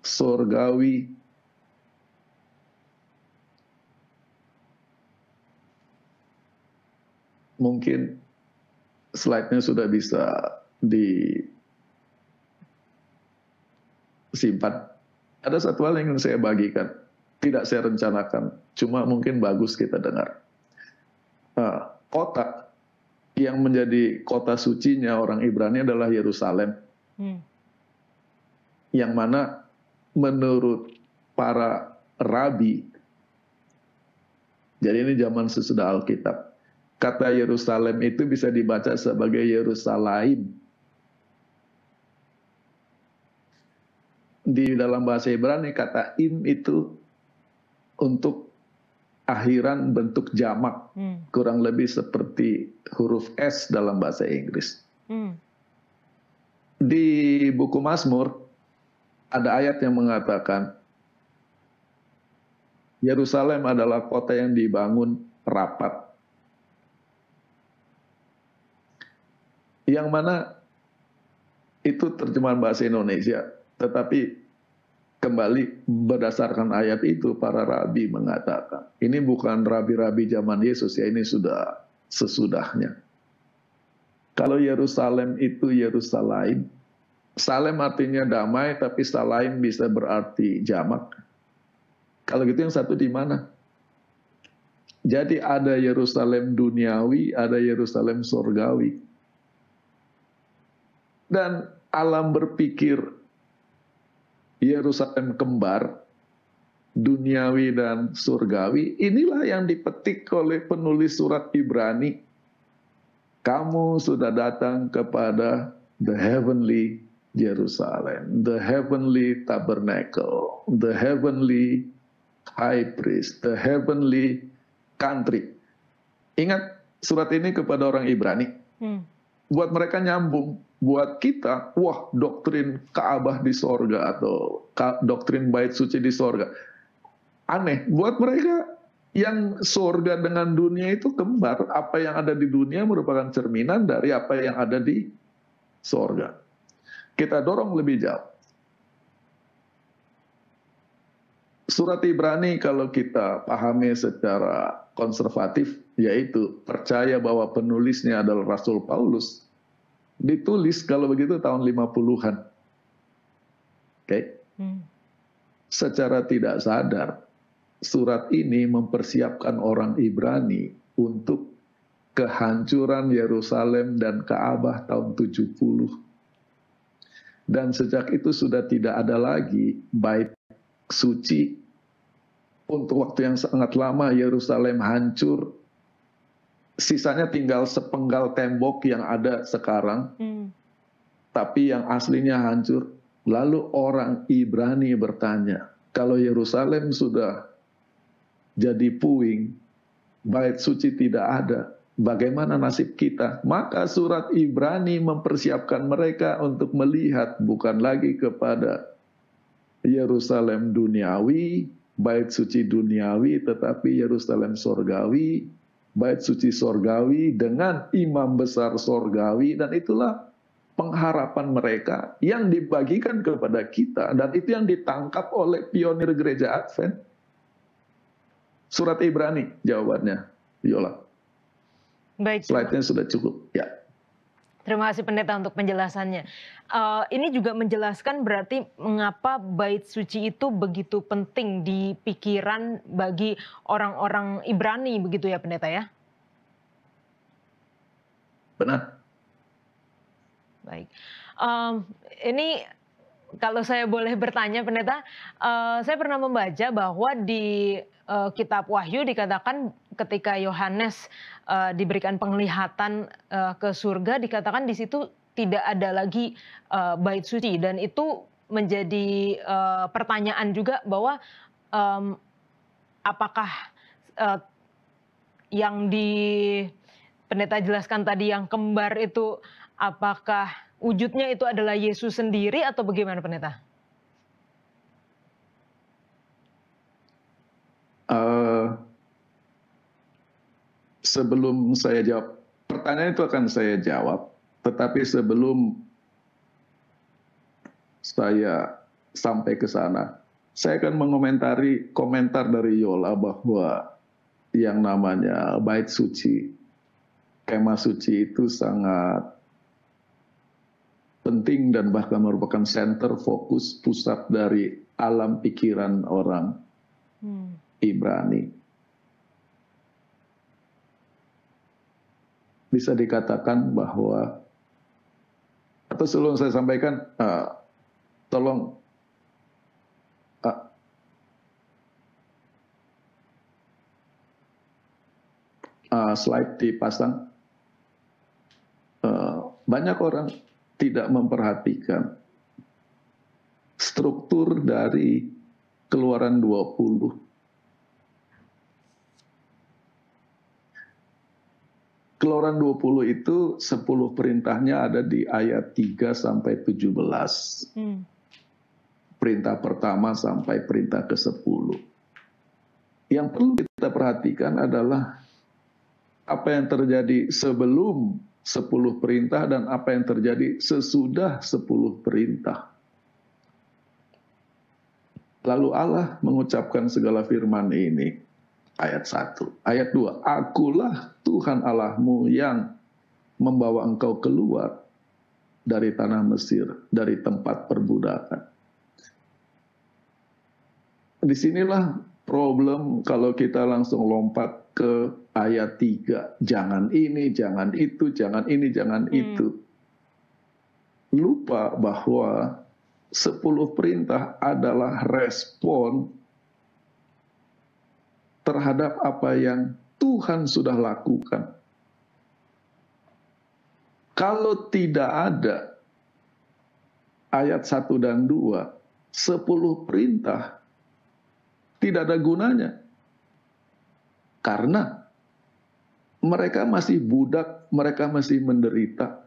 surgawi. Mungkin slide-nya sudah bisa disimpan. Ada satu hal yang ingin saya bagikan. Tidak saya rencanakan. Cuma mungkin bagus kita dengar. Kota yang menjadi kota sucinya orang Ibrani adalah Yerusalem. Yang mana menurut para rabi, jadi ini zaman sesudah Alkitab, kata Yerusalem itu bisa dibaca sebagai Yerusalem. Di dalam bahasa Ibrani kata im itu untuk akhiran bentuk jamak. Kurang lebih seperti huruf S dalam bahasa Inggris. Di buku Mazmur ada ayat yang mengatakan Yerusalem adalah kota yang dibangun rapat. Yang mana itu terjemahan bahasa Indonesia, tetapi kembali berdasarkan ayat itu para rabi mengatakan, ini bukan rabi-rabi zaman Yesus ya, ini sudah sesudahnya. Kalau Yerusalem itu Yerusalem, Salem artinya damai, tapi Salaim bisa berarti jamak. Kalau gitu yang satu di mana? Jadi ada Yerusalem duniawi, ada Yerusalem surgawi. Dan alam berpikir Yerusalem kembar, duniawi dan surgawi, inilah yang dipetik oleh penulis surat Ibrani. Kamu sudah datang kepada the heavenly Jerusalem, the heavenly tabernacle, the heavenly high priest, the heavenly country. Ingat surat ini kepada orang Ibrani. Buat mereka nyambung. Buat kita, wah doktrin Ka'bah di sorga atau doktrin bait suci di sorga. Aneh. Buat mereka yang sorga dengan dunia itu kembar. Apa yang ada di dunia merupakan cerminan dari apa yang ada di sorga. Kita dorong lebih jauh. Surat Ibrani kalau kita pahami secara konservatif, yaitu percaya bahwa penulisnya adalah Rasul Paulus, ditulis kalau begitu tahun 50-an. Oke. Secara tidak sadar, surat ini mempersiapkan orang Ibrani untuk kehancuran Yerusalem dan Ka'bah tahun 70. Dan sejak itu sudah tidak ada lagi bait suci. Untuk waktu yang sangat lama Yerusalem hancur. sisanya tinggal sepenggal tembok yang ada sekarang, tapi yang aslinya hancur. Lalu orang Ibrani bertanya, kalau Yerusalem sudah jadi puing, bait suci tidak ada, bagaimana nasib kita? Maka surat Ibrani mempersiapkan mereka untuk melihat bukan lagi kepada Yerusalem duniawi, bait suci duniawi, tetapi Yerusalem sorgawi, bait suci sorgawi dengan imam besar sorgawi, dan itulah pengharapan mereka yang dibagikan kepada kita, dan itu yang ditangkap oleh pionir gereja Advent. Surat Ibrani jawabannya, Yola. Baik. Slide-nya sudah cukup. Ya. Terima kasih pendeta untuk penjelasannya. Ini juga menjelaskan berarti mengapa bait suci itu begitu penting di pikiran bagi orang-orang Ibrani, begitu ya pendeta ya? Benar. Baik. Ini kalau saya boleh bertanya pendeta, saya pernah membaca bahwa di kitab Wahyu dikatakan ketika Yohanes diberikan penglihatan ke surga, dikatakan di situ tidak ada lagi bait suci, dan itu menjadi pertanyaan juga bahwa apakah yang di pendeta jelaskan tadi yang kembar itu, apakah wujudnya itu adalah Yesus sendiri atau bagaimana pendeta? Sebelum saya jawab, pertanyaan itu akan saya jawab, tetapi sebelum saya sampai ke sana, saya akan mengomentari komentar dari Yola bahwa yang namanya bait suci, kemah suci itu sangat penting dan bahkan merupakan center fokus pusat dari alam pikiran orang Ibrani. Bisa dikatakan bahwa, atau sebelum saya sampaikan, tolong slide dipasang. Banyak orang tidak memperhatikan struktur dari Keluaran 20. Keluaran 20 itu 10 perintahnya ada di ayat 3 sampai 17. Perintah pertama sampai perintah ke-10. Yang perlu kita perhatikan adalah apa yang terjadi sebelum 10 perintah dan apa yang terjadi sesudah 10 perintah. Lalu Allah mengucapkan segala firman ini. Ayat 1. Ayat 2. Akulah Tuhan Allahmu yang membawa engkau keluar dari tanah Mesir, dari tempat perbudakan. Disinilah problem kalau kita langsung lompat ke ayat 3. Jangan ini, jangan itu, jangan ini, jangan itu. Lupa bahwa 10 perintah adalah respon terhadap apa yang Tuhan sudah lakukan. Kalau tidak ada ayat 1 dan 2, 10 perintah tidak ada gunanya. Karena mereka masih budak, mereka masih menderita.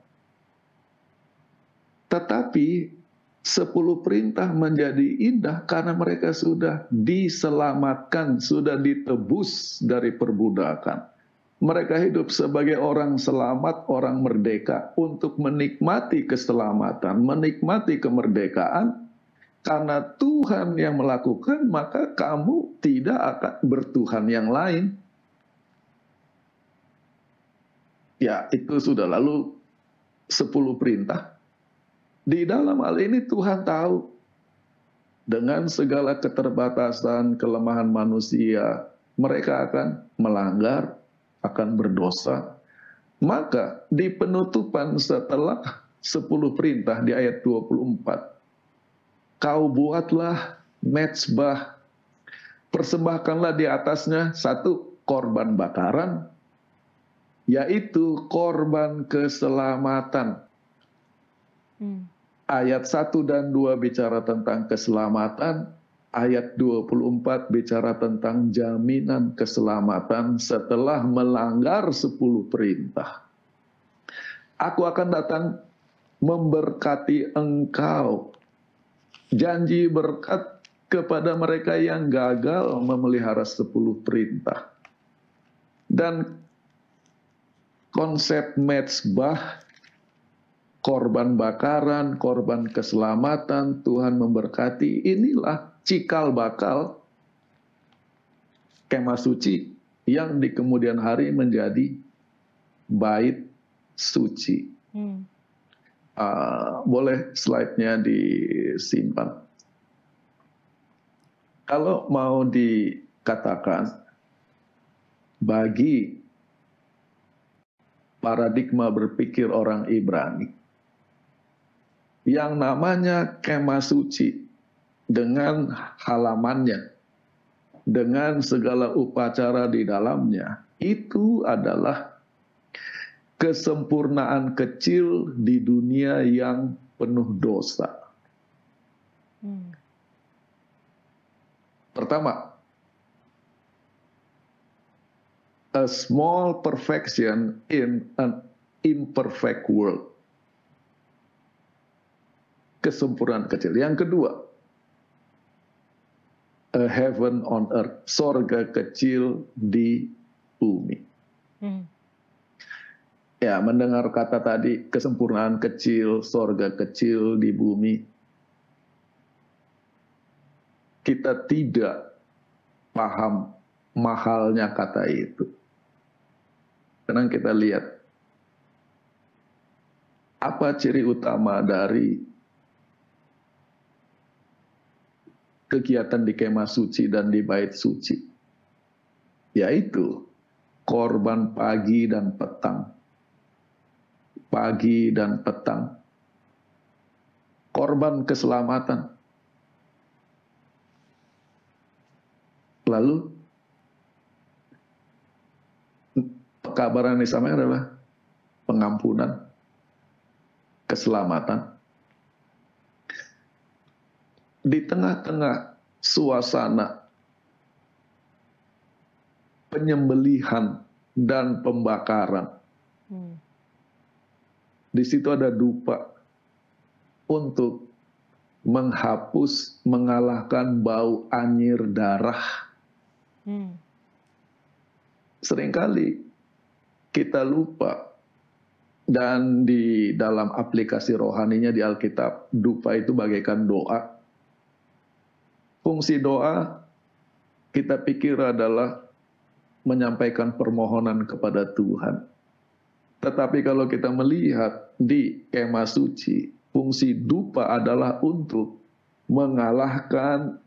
Tetapi 10 perintah menjadi indah karena mereka sudah diselamatkan, sudah ditebus dari perbudakan. Mereka hidup sebagai orang selamat, orang merdeka untuk menikmati keselamatan, menikmati kemerdekaan. Karena Tuhan yang melakukan, maka kamu tidak akan bertuhan yang lain. Ya, itu sudah lalu 10 perintah. Di dalam hal ini Tuhan tahu dengan segala keterbatasan, kelemahan manusia, mereka akan melanggar, akan berdosa. Maka di penutupan setelah 10 perintah di ayat 24, kau buatlah mezbah, persembahkanlah di atasnya 1 korban bakaran, yaitu korban keselamatan. Ayat 1 dan 2 bicara tentang keselamatan, ayat 24 bicara tentang jaminan keselamatan setelah melanggar 10 perintah. Aku akan datang memberkati engkau. Janji berkat kepada mereka yang gagal memelihara 10 perintah. Dan konsep mezbah, korban bakaran, korban keselamatan, Tuhan memberkati, inilah cikal bakal kemah suci yang di kemudian hari menjadi bait suci. Boleh slide-nya disimpan. Kalau mau dikatakan bagi paradigma berpikir orang Ibrani, yang namanya kemah suci dengan halamannya, dengan segala upacara di dalamnya, itu adalah kesempurnaan kecil di dunia yang penuh dosa. Pertama, a small perfection in an imperfect world. Kesempurnaan kecil. Yang kedua, a heaven on earth, sorga kecil di bumi. Ya, mendengar kata tadi, kesempurnaan kecil, sorga kecil di bumi, kita tidak paham mahalnya kata itu. Sekarang kita lihat, apa ciri utama dari kegiatan di kemah suci dan di bait suci? Yaitu korban pagi dan petang. Pagi dan petang. Korban keselamatan. Lalu kabar yang disampaikan adalah pengampunan, keselamatan. Di tengah-tengah suasana penyembelihan dan pembakaran, di situ ada dupa untuk menghapus, mengalahkan bau anyir darah. Seringkali kita lupa, dan di dalam aplikasi rohaninya di Alkitab, dupa itu bagaikan doa. Fungsi doa kita pikir adalah menyampaikan permohonan kepada Tuhan. Tetapi kalau kita melihat di kemah suci, fungsi dupa adalah untuk mengalahkan,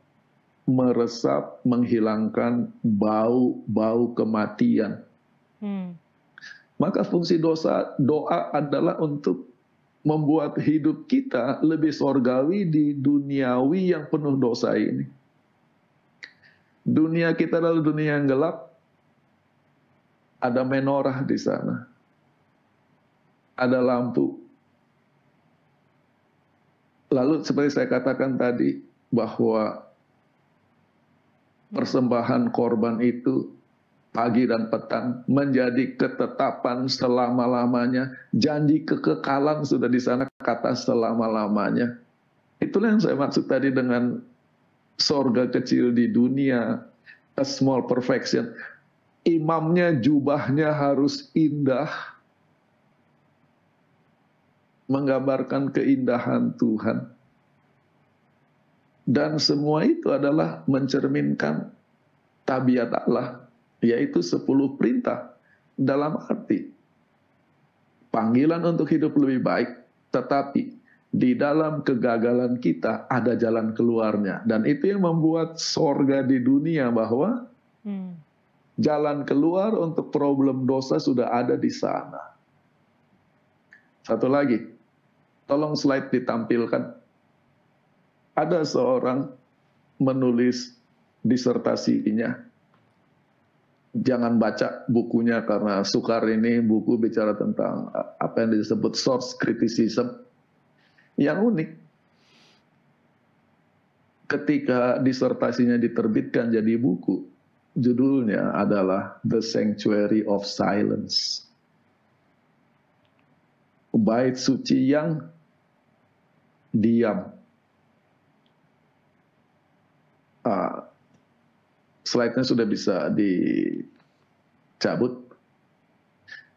meresap, menghilangkan bau-bau kematian. Maka fungsi doa adalah untuk membuat hidup kita lebih sorgawi di duniawi yang penuh dosa ini. Dunia kita adalah dunia yang gelap, ada menorah di sana, ada lampu. Lalu seperti saya katakan tadi, bahwa persembahan korban itu pagi dan petang menjadi ketetapan selama-lamanya. Janji kekekalan sudah di sana, kata selama-lamanya. Itulah yang saya maksud tadi dengan sorga kecil di dunia, a small perfection. Imamnya, jubahnya harus indah, menggambarkan keindahan Tuhan. Dan semua itu adalah mencerminkan tabiat Allah, yaitu 10 perintah. Dalam arti panggilan untuk hidup lebih baik, tetapi di dalam kegagalan kita ada jalan keluarnya. Dan itu yang membuat sorga di dunia, bahwa jalan keluar untuk problem dosa sudah ada di sana. Satu lagi, tolong slide ditampilkan. Ada seorang menulis disertasinya Jangan baca bukunya karena sukar. Ini buku bicara tentang apa yang disebut source criticism. Yang unik, ketika disertasinya diterbitkan jadi buku, judulnya adalah The Sanctuary of Silence. Bait suci yang diam. Slide-nya sudah bisa dicabut.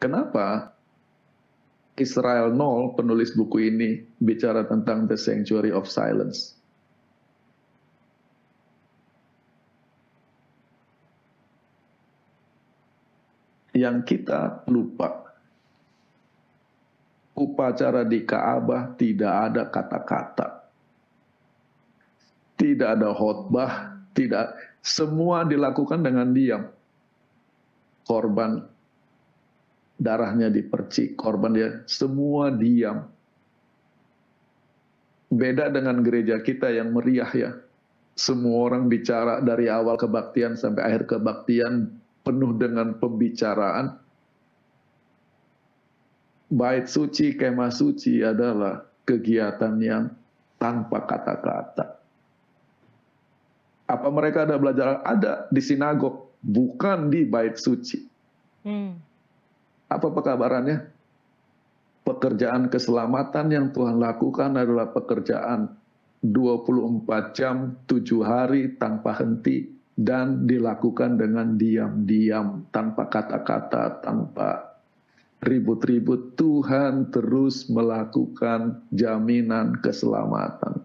Kenapa Israel Noll, penulis buku ini, bicara tentang The Sanctuary of Silence? Yang kita lupa, upacara di Ka'bah tidak ada kata-kata, tidak ada khotbah, tidak, semua dilakukan dengan diam. Korban darahnya dipercik, korban dia, semua diam. Beda dengan gereja kita yang meriah ya. Semua orang bicara dari awal kebaktian sampai akhir kebaktian, penuh dengan pembicaraan. Bait suci, kemah suci adalah kegiatan yang tanpa kata-kata. Apa mereka ada belajar? Ada di sinagog, bukan di bait suci. Apa pekabarannya? Pekerjaan keselamatan yang Tuhan lakukan adalah pekerjaan 24 jam, 7 hari tanpa henti, dan dilakukan dengan diam-diam, tanpa kata-kata, tanpa ribut-ribut. Tuhan terus melakukan jaminan keselamatan.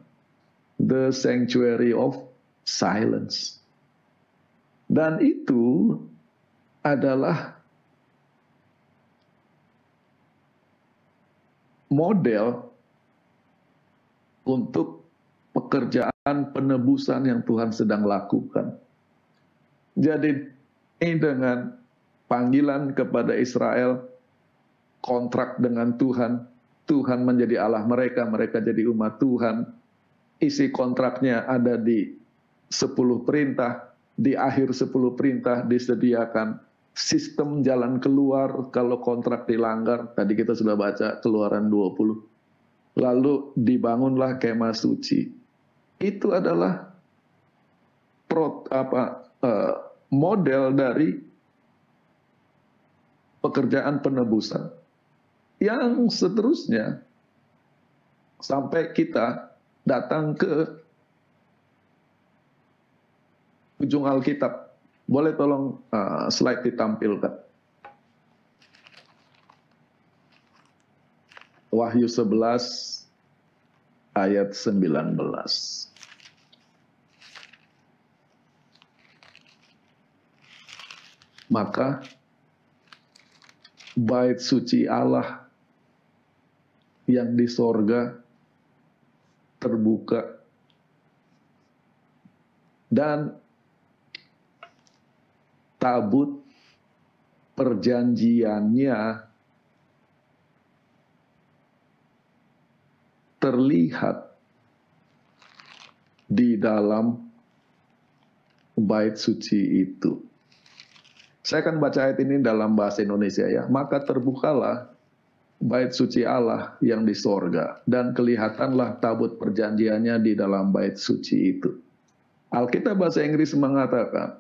The Sanctuary of Silence. Dan itu adalah model untuk pekerjaan penebusan yang Tuhan sedang lakukan. Jadi ini dengan panggilan kepada Israel, kontrak dengan Tuhan, Tuhan menjadi Allah mereka, mereka jadi umat Tuhan. Isi kontraknya ada di 10 perintah, di akhir 10 perintah disediakan sistem jalan keluar kalau kontrak dilanggar. Tadi kita sudah baca Keluaran 20. Lalu dibangunlah kemah suci. Itu adalah model dari pekerjaan penebusan. Yang seterusnya, sampai kita datang ke ujung Alkitab. Boleh tolong slide ditampilkan. Wahyu 11 ayat 19. Maka bait suci Allah yang di sorga terbuka, dan tabut perjanjiannya terlihat di dalam bait suci itu. Saya akan baca ayat ini dalam bahasa Indonesia ya. Maka terbukalah bait suci Allah yang di sorga, dan kelihatanlah tabut perjanjiannya di dalam bait suci itu. Alkitab bahasa Inggris mengatakan,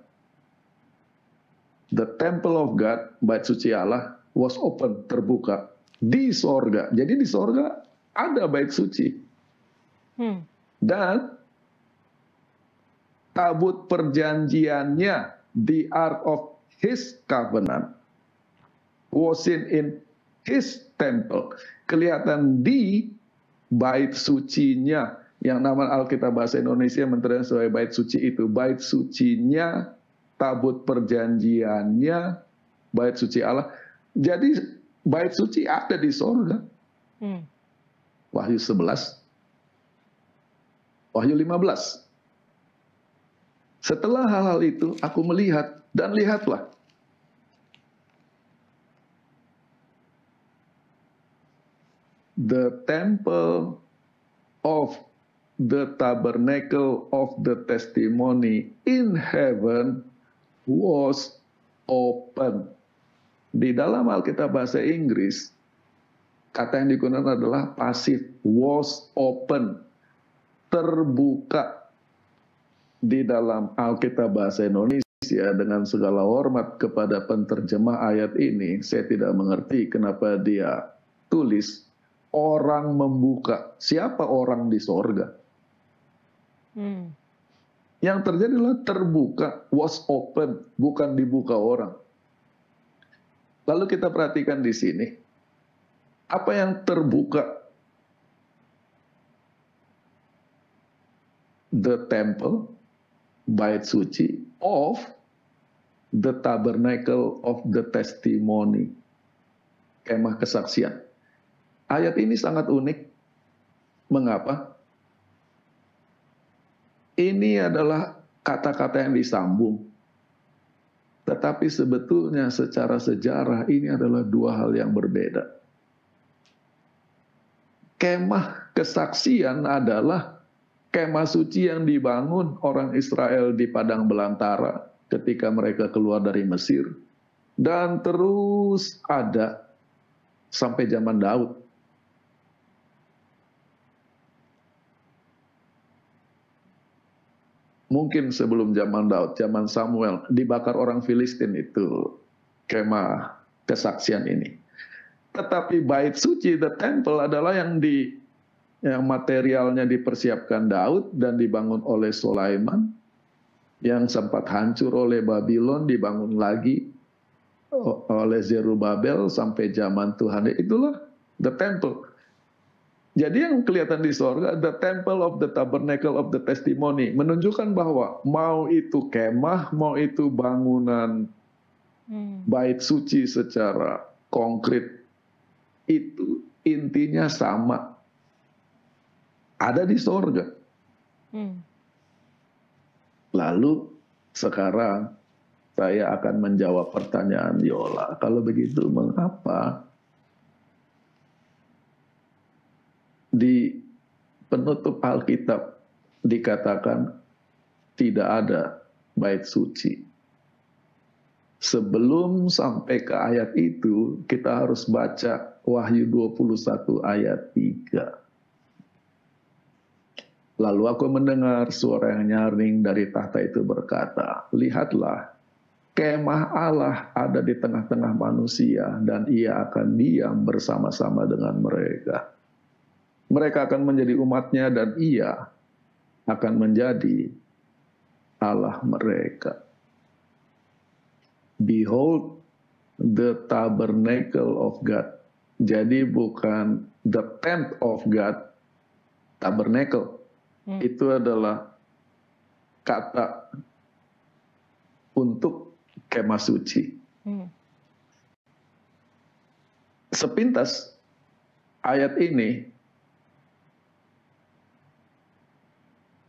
the temple of God, bait suci Allah, was open, terbuka, di sorga. Jadi di sorga ada bait suci. Dan tabut perjanjiannya, the ark of His covenant, was in His temple. Kelihatan di bait sucinya, yang nama Alkitab bahasa Indonesia menterjemahkan sebagai bait suci itu. Bait sucinya, tabut perjanjiannya, bait suci Allah. Jadi bait suci ada di sorga. Wahyu 11, Wahyu 15. Setelah hal-hal itu, aku melihat, dan lihatlah, the temple of the tabernacle of the testimony in heaven was open. Di dalam Alkitab bahasa Inggris, kata yang digunakan adalah pasif, was open, terbuka. Di dalam Alkitab bahasa Indonesia, dengan segala hormat kepada penterjemah ayat ini, saya tidak mengerti kenapa dia tulis orang membuka. Siapa orang di sorga? Yang terjadi adalah terbuka, was open, bukan dibuka orang. Lalu kita perhatikan di sini, apa yang terbuka? The temple, bait suci of the tabernacle of the testimony, kemah kesaksian. Ayat ini sangat unik. Mengapa? Ini adalah kata-kata yang disambung. Tetapi sebetulnya secara sejarah ini adalah dua hal yang berbeda. Kemah kesaksian adalah kemah suci yang dibangun orang Israel di padang belantara ketika mereka keluar dari Mesir. Dan terus ada sampai zaman Daud. Mungkin sebelum zaman Daud, zaman Samuel, dibakar orang Filistin itu kemah kesaksian ini. Tetapi bait suci, the temple, adalah yang materialnya dipersiapkan Daud dan dibangun oleh Sulaiman, yang sempat hancur oleh Babylon, dibangun lagi oleh Zerubabel sampai zaman Tuhan. Itulah the temple. Jadi yang kelihatan di sorga, the temple of the tabernacle of the testimony, menunjukkan bahwa mau itu kemah, mau itu bangunan bait suci secara konkret, itu intinya sama. Ada di sorga. Lalu sekarang saya akan menjawab pertanyaan Yola. Kalau begitu, mengapa di penutup Alkitab dikatakan tidak ada bait suci? Sebelum sampai ke ayat itu, kita harus baca Wahyu 21 ayat 3. Lalu aku mendengar suara yang nyaring dari tahta itu berkata, lihatlah, kemah Allah ada di tengah-tengah manusia, dan ia akan diam bersama-sama dengan mereka. Mereka akan menjadi umatnya, dan ia akan menjadi Allah mereka. Behold the tabernacle of God. Jadi bukan the tent of God, tabernacle. Itu adalah kata untuk kemah suci. Sepintas ayat ini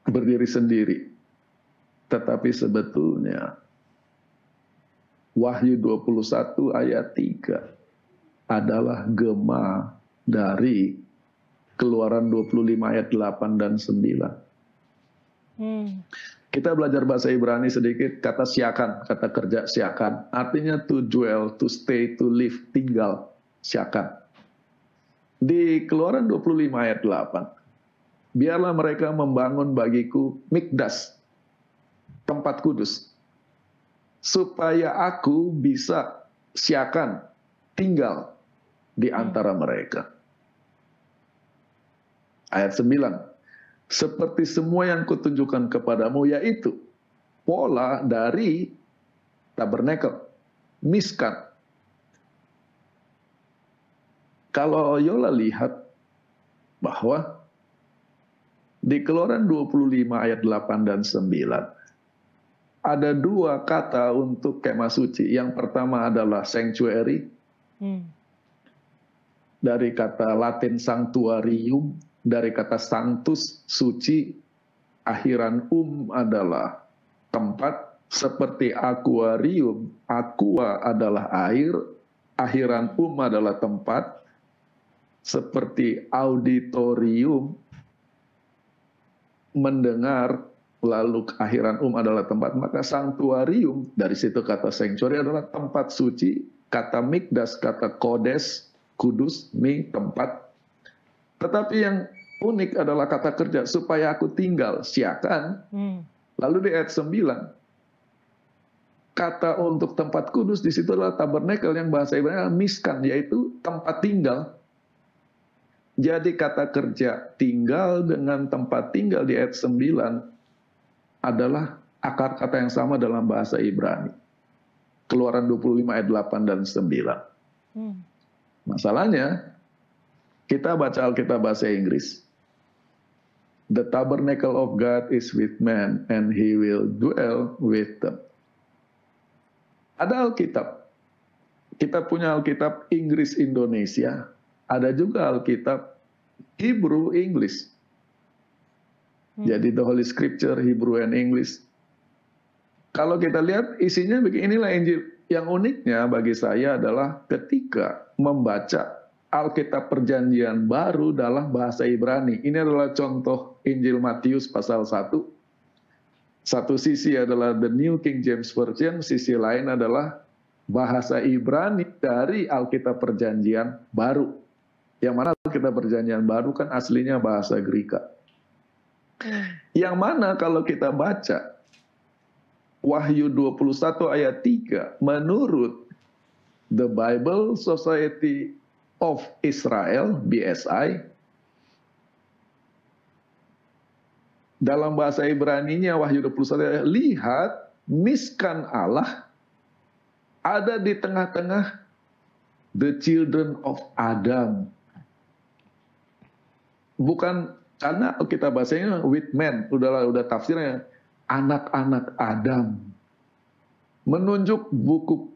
berdiri sendiri. Tetapi sebetulnya Wahyu 21 ayat 3 adalah gema dari Keluaran 25 ayat 8 dan 9. Kita belajar bahasa Ibrani sedikit, kata syakan, kata kerja syakan. Artinya to dwell, to stay, to live, tinggal, syakan. Di Keluaran 25 ayat 8, biarlah mereka membangun bagiku mikdas, tempat kudus, supaya aku bisa syakan, tinggal di antara mereka. Ayat 9, seperti semua yang kutunjukkan kepadamu, yaitu pola dari tabernakel, miskat. Kalau Yola lihat bahwa di Keluaran 25 ayat 8 dan 9, ada dua kata untuk kemah suci. Yang pertama adalah sanctuary, dari kata Latin sanctuarium, dari kata sanctus, suci, akhiran adalah tempat, seperti akuarium, aqua adalah air, akhiran adalah tempat, seperti auditorium, mendengar lalu akhiran adalah tempat, maka sanktuarium, dari situ kata sanctuary adalah tempat suci, kata mikdas, kata kodes, kudus, tempat. Tetapi yang unik adalah kata kerja, supaya aku tinggal, siakan. Lalu di ayat 9, kata untuk tempat kudus di situ adalah tabernakel, yang bahasa Ibrani miskan, yaitu tempat tinggal. Jadi kata kerja tinggal dengan tempat tinggal di ayat 9 adalah akar kata yang sama dalam bahasa Ibrani. Keluaran 25 ayat 8 dan 9. Masalahnya, kita baca Alkitab bahasa Inggris. The tabernacle of God is with man and he will dwell with them. Ada Alkitab. Kita punya Alkitab Inggris Indonesia. Ada juga Alkitab Hebrew English. Jadi the Holy Scripture Hebrew and English. Kalau kita lihat isinya begini, inilah Injil. Yang uniknya bagi saya adalah ketika membaca Alkitab Perjanjian Baru dalam bahasa Ibrani. Ini adalah contoh Injil Matius pasal 1. Satu sisi adalah the New King James Version, sisi lain adalah bahasa Ibrani dari Alkitab Perjanjian Baru. Yang mana Alkitab Perjanjian Baru kan aslinya bahasa Greka. Yang mana kalau kita baca Wahyu 21 ayat 3, menurut The Bible Society of Israel, BSI, dalam bahasa Ibraninya Wahyu 21, lihat miskan Allah ada di tengah-tengah the children of Adam. Bukan karena kita bahasanya with men, udah tafsirnya anak-anak Adam. Menunjuk buku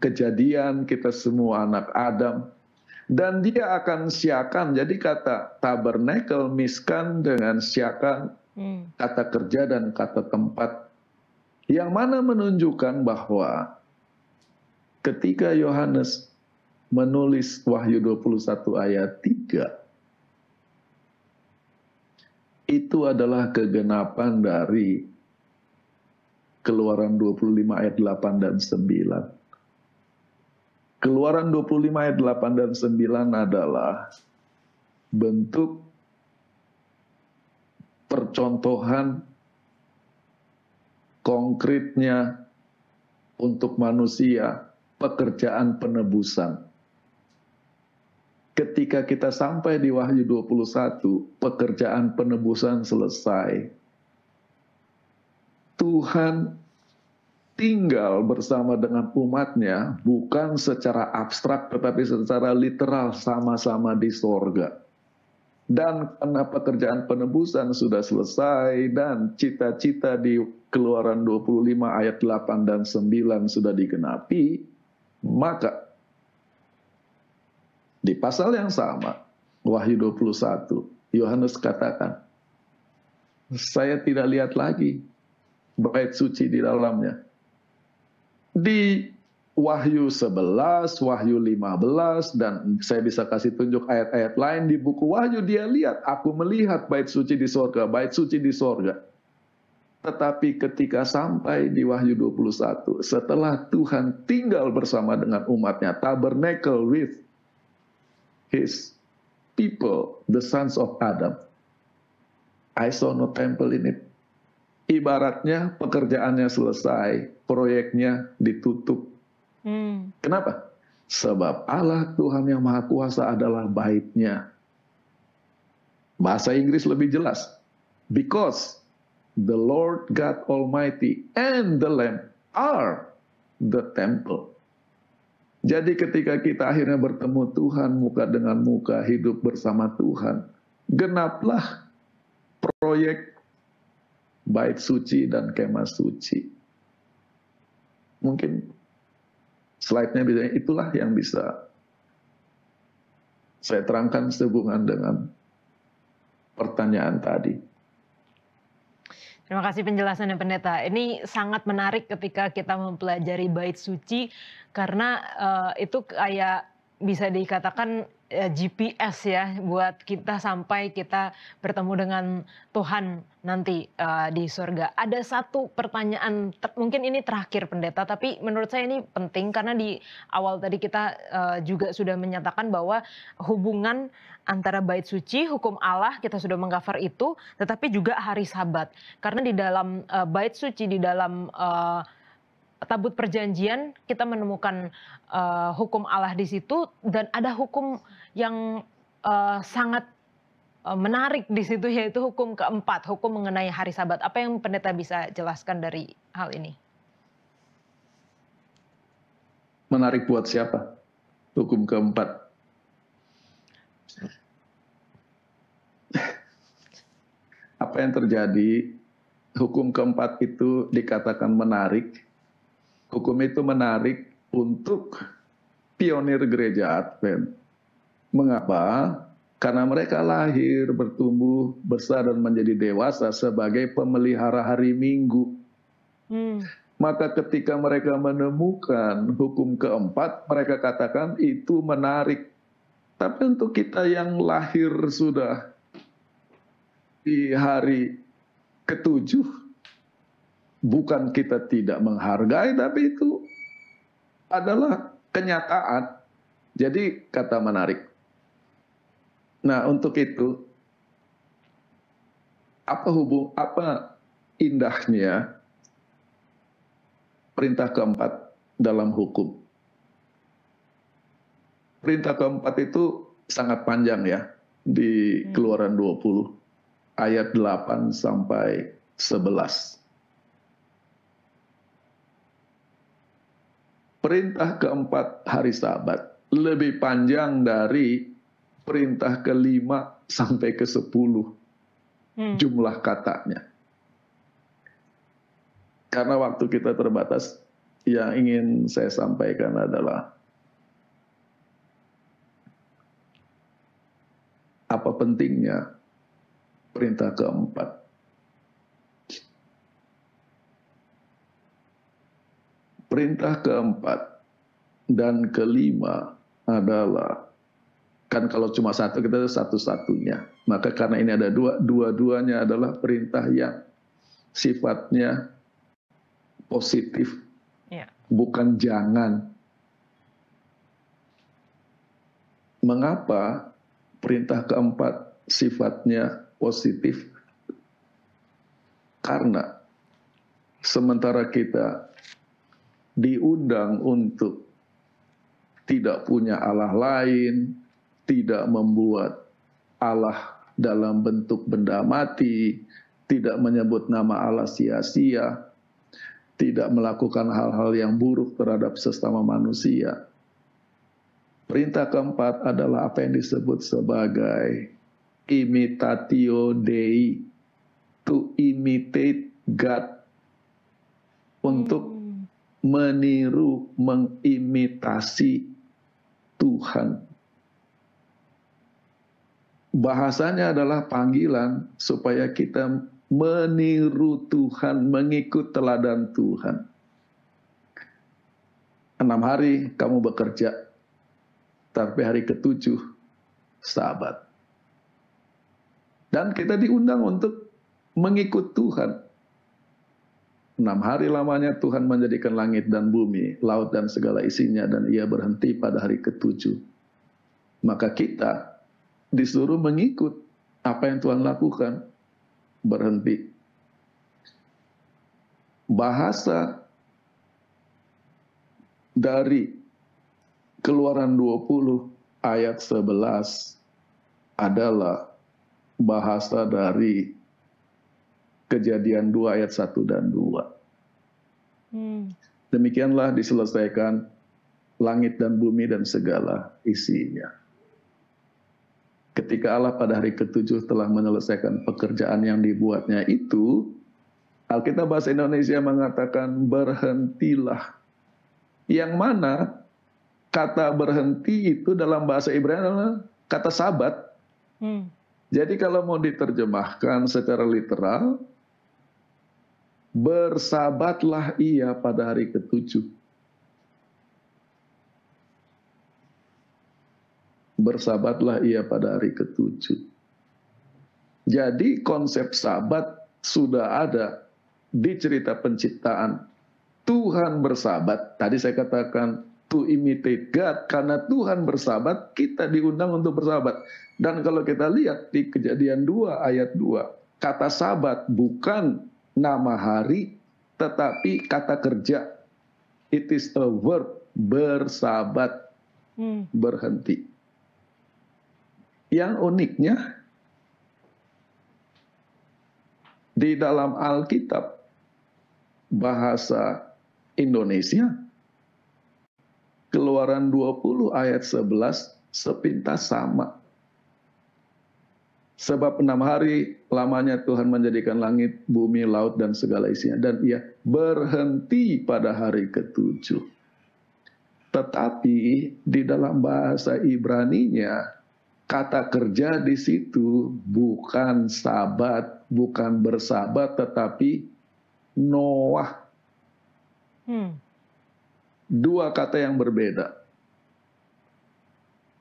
Kejadian, kita semua anak Adam. Dan dia akan siakan, jadi kata tabernakel, miskan dengan siakan, kata kerja dan kata tempat. Yang mana menunjukkan bahwa ketika Yohanes menulis Wahyu 21 ayat 3, itu adalah kegenapan dari Keluaran 25 ayat 8 dan 9. Keluaran 25 ayat 8 dan 9 adalah bentuk percontohan konkretnya untuk manusia, pekerjaan penebusan. Ketika kita sampai di Wahyu 21, pekerjaan penebusan selesai. Tuhan tinggal bersama dengan umatnya, bukan secara abstrak, tetapi secara literal, sama-sama di sorga. Dan karena pekerjaan penebusan sudah selesai, dan cita-cita di Keluaran 25 ayat 8 dan 9 sudah digenapi, maka di pasal yang sama, Wahyu 21, Yohanes katakan, saya tidak lihat lagi bait suci di dalamnya. Di Wahyu 11, Wahyu 15, dan saya bisa kasih tunjuk ayat-ayat lain di buku Wahyu, dia lihat, aku melihat bait suci di sorga, bait suci di sorga. Tetapi ketika sampai di Wahyu 21, setelah Tuhan tinggal bersama dengan umatnya, tabernacle with his people, the sons of Adam, I saw no temple in it. Ibaratnya pekerjaannya selesai, proyeknya ditutup. Kenapa? Sebab Allah Tuhan yang Maha Kuasa adalah bait-Nya. Bahasa Inggris lebih jelas. Because the Lord God Almighty and the Lamb are the temple. Jadi ketika kita akhirnya bertemu Tuhan muka dengan muka, hidup bersama Tuhan, genaplah proyek bait suci dan kemah suci. Mungkin slide-nya bisa, itulah yang bisa saya terangkan sehubungan dengan pertanyaan tadi. Terima kasih penjelasannya Pendeta. Ini sangat menarik ketika kita mempelajari bait suci, karena itu kayak bisa dikatakan GPS ya buat kita sampai kita bertemu dengan Tuhan nanti di surga. Ada satu pertanyaan, mungkin ini terakhir pendeta, tapi menurut saya ini penting karena di awal tadi kita juga sudah menyatakan bahwa hubungan antara bait suci, hukum Allah kita sudah mengcover itu, tetapi juga hari Sabat. Karena di dalam bait suci, di dalam tabut perjanjian kita menemukan hukum Allah di situ dan ada hukum yang sangat menarik di situ yaitu hukum keempat, hukum mengenai hari Sabat. Apa yang pendeta bisa jelaskan dari hal ini? Menarik buat siapa? Hukum keempat. Apa yang terjadi? Hukum keempat itu dikatakan menarik. Hukum itu menarik untuk pionir gereja Advent. Mengapa? Karena mereka lahir, bertumbuh, besar, dan menjadi dewasa sebagai pemelihara hari Minggu. Maka ketika mereka menemukan hukum keempat, mereka katakan itu menarik. Tapi untuk kita yang lahir sudah di hari ketujuh, bukan kita tidak menghargai, tapi itu adalah kenyataan. Jadi kata menarik. Nah, untuk itu apa indahnya perintah keempat dalam hukum? Perintah keempat itu sangat panjang ya di Keluaran 20 ayat 8 sampai 11. Perintah keempat hari Sabat lebih panjang dari perintah kelima sampai ke-10 jumlah katanya. Karena waktu kita terbatas, yang ingin saya sampaikan adalah apa pentingnya perintah keempat. Perintah keempat dan kelima adalah, kan kalau cuma satu kita satu-satunya. Maka karena ini ada dua-duanya adalah perintah yang sifatnya positif, bukan jangan. Mengapa perintah keempat sifatnya positif? Karena sementara kita diundang untuk tidak punya Allah lain, tidak membuat Allah dalam bentuk benda mati, tidak menyebut nama Allah sia-sia, tidak melakukan hal-hal yang buruk terhadap sesama manusia. Perintah keempat adalah apa yang disebut sebagai imitatio Dei, to imitate God, untuk meniru, mengimitasi Tuhan. Bahasanya adalah panggilan supaya kita meniru Tuhan, mengikut teladan Tuhan. 6 hari kamu bekerja, tapi hari ke-7 Sabat. Dan kita diundang untuk mengikut Tuhan. 6 hari lamanya Tuhan menjadikan langit dan bumi, laut dan segala isinya, dan ia berhenti pada hari ke-7. Maka kita disuruh mengikut apa yang Tuhan lakukan, berhenti. Bahasa dari Keluaran 20 ayat 11 adalah bahasa dari Kejadian 2 ayat 1 dan 2. Demikianlah diselesaikan langit dan bumi dan segala isinya. Ketika Allah pada hari ke-7 telah menyelesaikan pekerjaan yang dibuatnya itu, Alkitab Bahasa Indonesia mengatakan berhentilah. Yang mana kata berhenti itu dalam bahasa Ibrani adalah kata sabat. Jadi kalau mau diterjemahkan secara literal, bersabatlah ia pada hari ke-7. bersabatlah ia pada hari ketujuh. Jadi konsep sabat sudah ada di cerita penciptaan. Tuhan bersabat, tadi saya katakan to imitate God, karena Tuhan bersabat, kita diundang untuk bersabat. Dan kalau kita lihat di Kejadian 2 ayat 2, kata sabat bukan nama hari, tetapi kata kerja. It is a verb, bersabat, berhenti. Yang uniknya, di dalam Alkitab, bahasa Indonesia, Keluaran 20 ayat 11 sepintas sama. Sebab 6 hari lamanya Tuhan menjadikan langit, bumi, laut, dan segala isinya. Dan ia berhenti pada hari ketujuh. Tetapi di dalam bahasa Ibraninya, kata kerja di situ bukan sabat, bukan bersabat, tetapi Noah. Dua kata yang berbeda.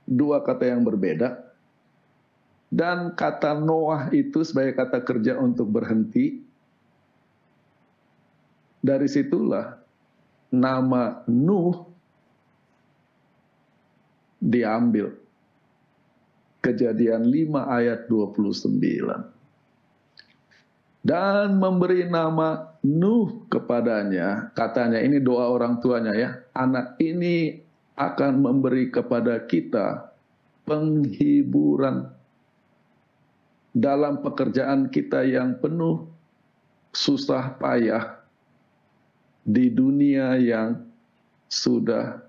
Dua kata yang berbeda. Dan kata Noah itu sebagai kata kerja untuk berhenti. Dari situlah nama Nuh diambil. Kejadian 5 ayat 29. Dan memberi nama Nuh kepadanya, katanya ini doa orang tuanya ya, anak ini akan memberi kepada kita penghiburan dalam pekerjaan kita yang penuh susah payah di dunia yang sudah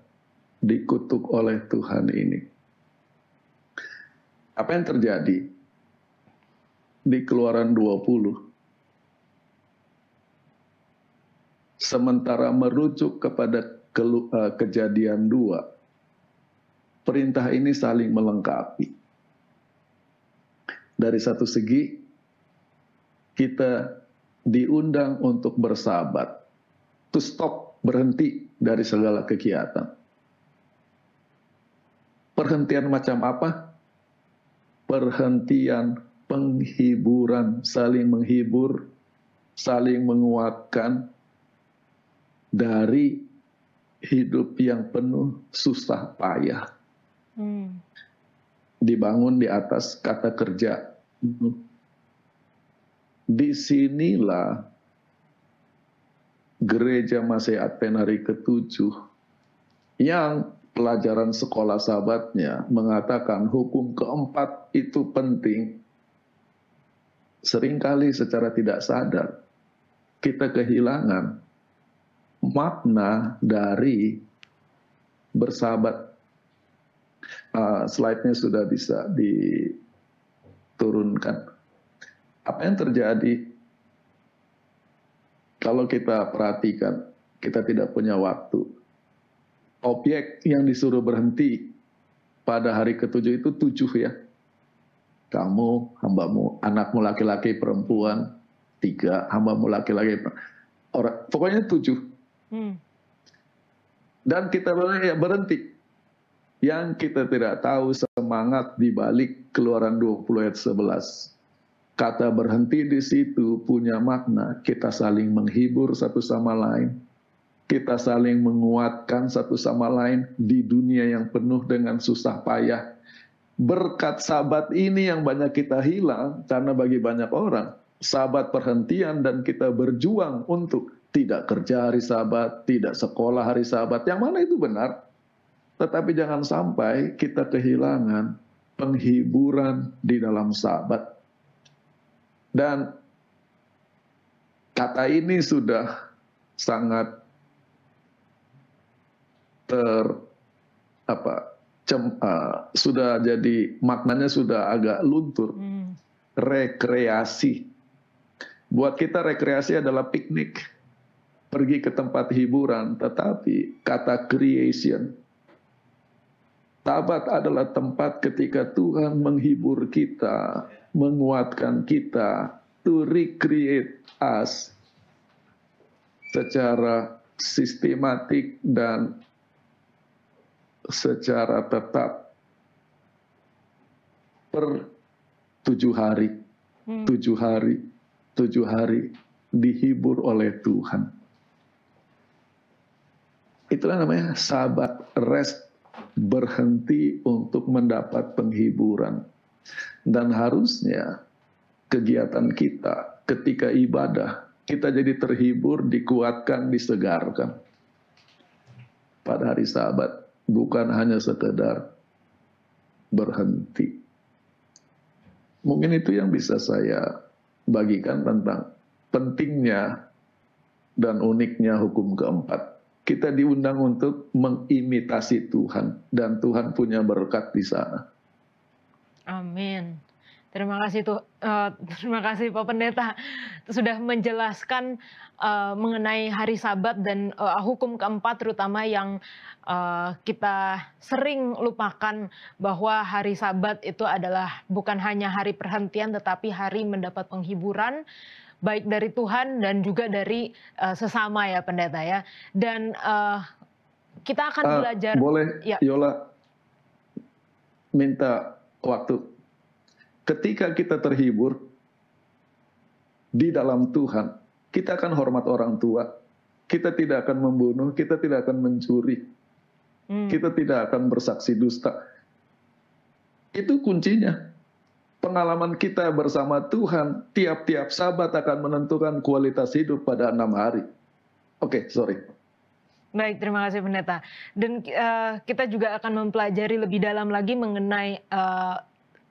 dikutuk oleh Tuhan ini. Apa yang terjadi di Keluaran 20? Sementara merujuk kepada Kejadian 2, perintah ini saling melengkapi. Dari satu segi, kita diundang untuk bersabat, to stop, berhenti dari segala kegiatan. Perhentian macam apa? Perhentian penghiburan, saling menghibur, saling menguatkan, dari hidup yang penuh susah payah. Dibangun di atas kata kerja. Disinilah gereja Masih Advent hari ke-7 yang pelajaran sekolah sabatnya mengatakan hukum keempat itu penting. Seringkali secara tidak sadar kita kehilangan makna dari bersahabat. Slide-nya sudah bisa diturunkan. Apa yang terjadi kalau kita perhatikan, kita tidak punya waktu. Objek yang disuruh berhenti pada hari ke-7 itu 7 ya. Kamu, hambamu, anakmu laki-laki, perempuan, 3, hambamu laki-laki, orang, pokoknya 7. Dan kita berhenti. Yang kita tidak tahu semangat di balik Keluaran 20 ayat 11. Kata berhenti di situ punya makna. Kita saling menghibur satu sama lain. Kita saling menguatkan satu sama lain di dunia yang penuh dengan susah payah. Berkat sabat ini yang banyak kita hilang, karena bagi banyak orang, sabat perhentian dan kita berjuang untuk tidak kerja hari Sabat, tidak sekolah hari Sabat. Yang mana itu benar. Tetapi jangan sampai kita kehilangan penghiburan di dalam Sabat. Dan kata ini sudah sangat sudah jadi maknanya sudah agak luntur. Rekreasi. Buat kita rekreasi adalah piknik. Pergi ke tempat hiburan, tetapi kata creation, Sabat adalah tempat ketika Tuhan menghibur kita, menguatkan kita, to recreate us secara sistematik dan secara tetap per 7 hari, 7 hari, 7 hari dihibur oleh Tuhan. Itulah namanya sabat, rest, berhenti untuk mendapat penghiburan. Dan harusnya kegiatan kita ketika ibadah, kita jadi terhibur, dikuatkan, disegarkan. Pada hari Sabat, bukan hanya sekedar berhenti. Mungkin itu yang bisa saya bagikan tentang pentingnya dan uniknya hukum keempat. Kita diundang untuk mengimitasi Tuhan, dan Tuhan punya berkat di sana. Amin. Terima kasih Pak Pendeta sudah menjelaskan mengenai hari Sabat dan hukum keempat, terutama yang kita sering lupakan, bahwa hari Sabat itu adalah bukan hanya hari perhentian, tetapi hari mendapat penghiburan, baik dari Tuhan dan juga dari sesama ya Pendeta ya. Dan kita akan belajar. Boleh ya. Yola minta waktu. Ketika kita terhibur di dalam Tuhan, kita akan hormat orang tua, kita tidak akan membunuh, kita tidak akan mencuri, kita tidak akan bersaksi dusta. Itu kuncinya. Pengalaman kita bersama Tuhan, tiap-tiap Sabat akan menentukan kualitas hidup pada 6 hari. Oke, sorry. Baik, terima kasih Pendeta. Dan kita juga akan mempelajari lebih dalam lagi mengenai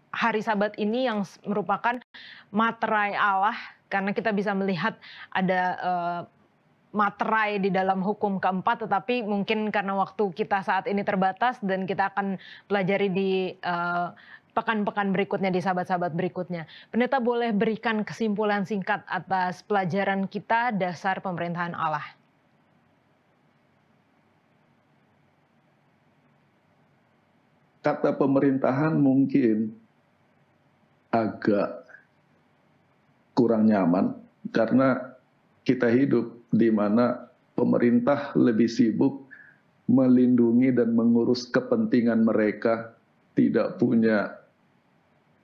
hari Sabat ini yang merupakan materai Allah, karena kita bisa melihat ada materai di dalam hukum keempat, tetapi mungkin karena waktu kita saat ini terbatas, dan kita akan pelajari di pekan-pekan berikutnya, di sahabat-sahabat berikutnya. Pendeta boleh berikan kesimpulan singkat atas pelajaran kita dasar pemerintahan Allah. Kata pemerintahan mungkin agak kurang nyaman, karena kita hidup di mana pemerintah lebih sibuk melindungi dan mengurus kepentingan mereka, tidak punya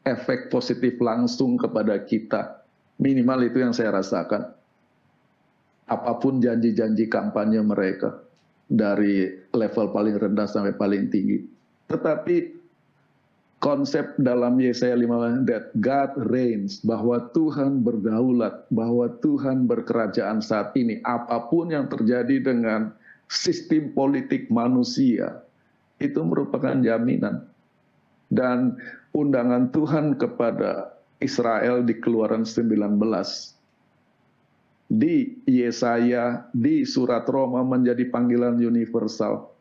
efek positif langsung kepada kita. Minimal itu yang saya rasakan. Apapun janji-janji kampanye mereka, dari level paling rendah sampai paling tinggi. Tetapi konsep dalam Yesaya 15, that God reigns, bahwa Tuhan berdaulat, bahwa Tuhan berkerajaan saat ini. Apapun yang terjadi dengan sistem politik manusia, itu merupakan jaminan. Dan undangan Tuhan kepada Israel di Keluaran 19, di Yesaya, di surat Roma menjadi panggilan universal.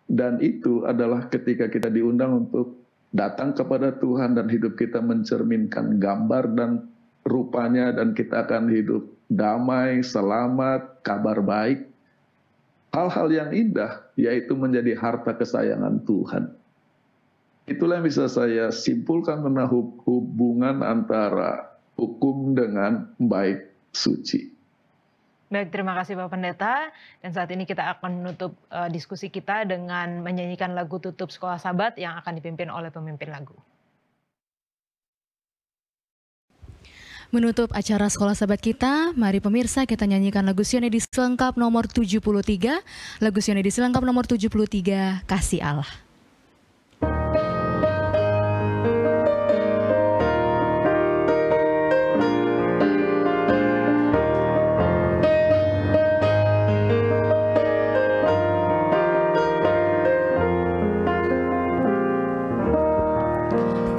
Dan itu adalah ketika kita diundang untuk datang kepada Tuhan dan hidup kita mencerminkan gambar dan rupanya, dan kita akan hidup damai, selamat, kabar baik. Hal-hal yang indah, yaitu menjadi harta kesayangan Tuhan. Itulah yang bisa saya simpulkan tentang hubungan antara hukum dengan baik suci. Baik, terima kasih Pak Pendeta. Dan saat ini kita akan menutup diskusi kita dengan menyanyikan lagu tutup Sekolah Sabat yang akan dipimpin oleh pemimpin lagu. Menutup acara Sekolah Sabat kita, mari pemirsa kita nyanyikan lagu Sionedi Selengkap nomor 73. Lagu Sionedi Selengkap nomor 73, Kasih Allah.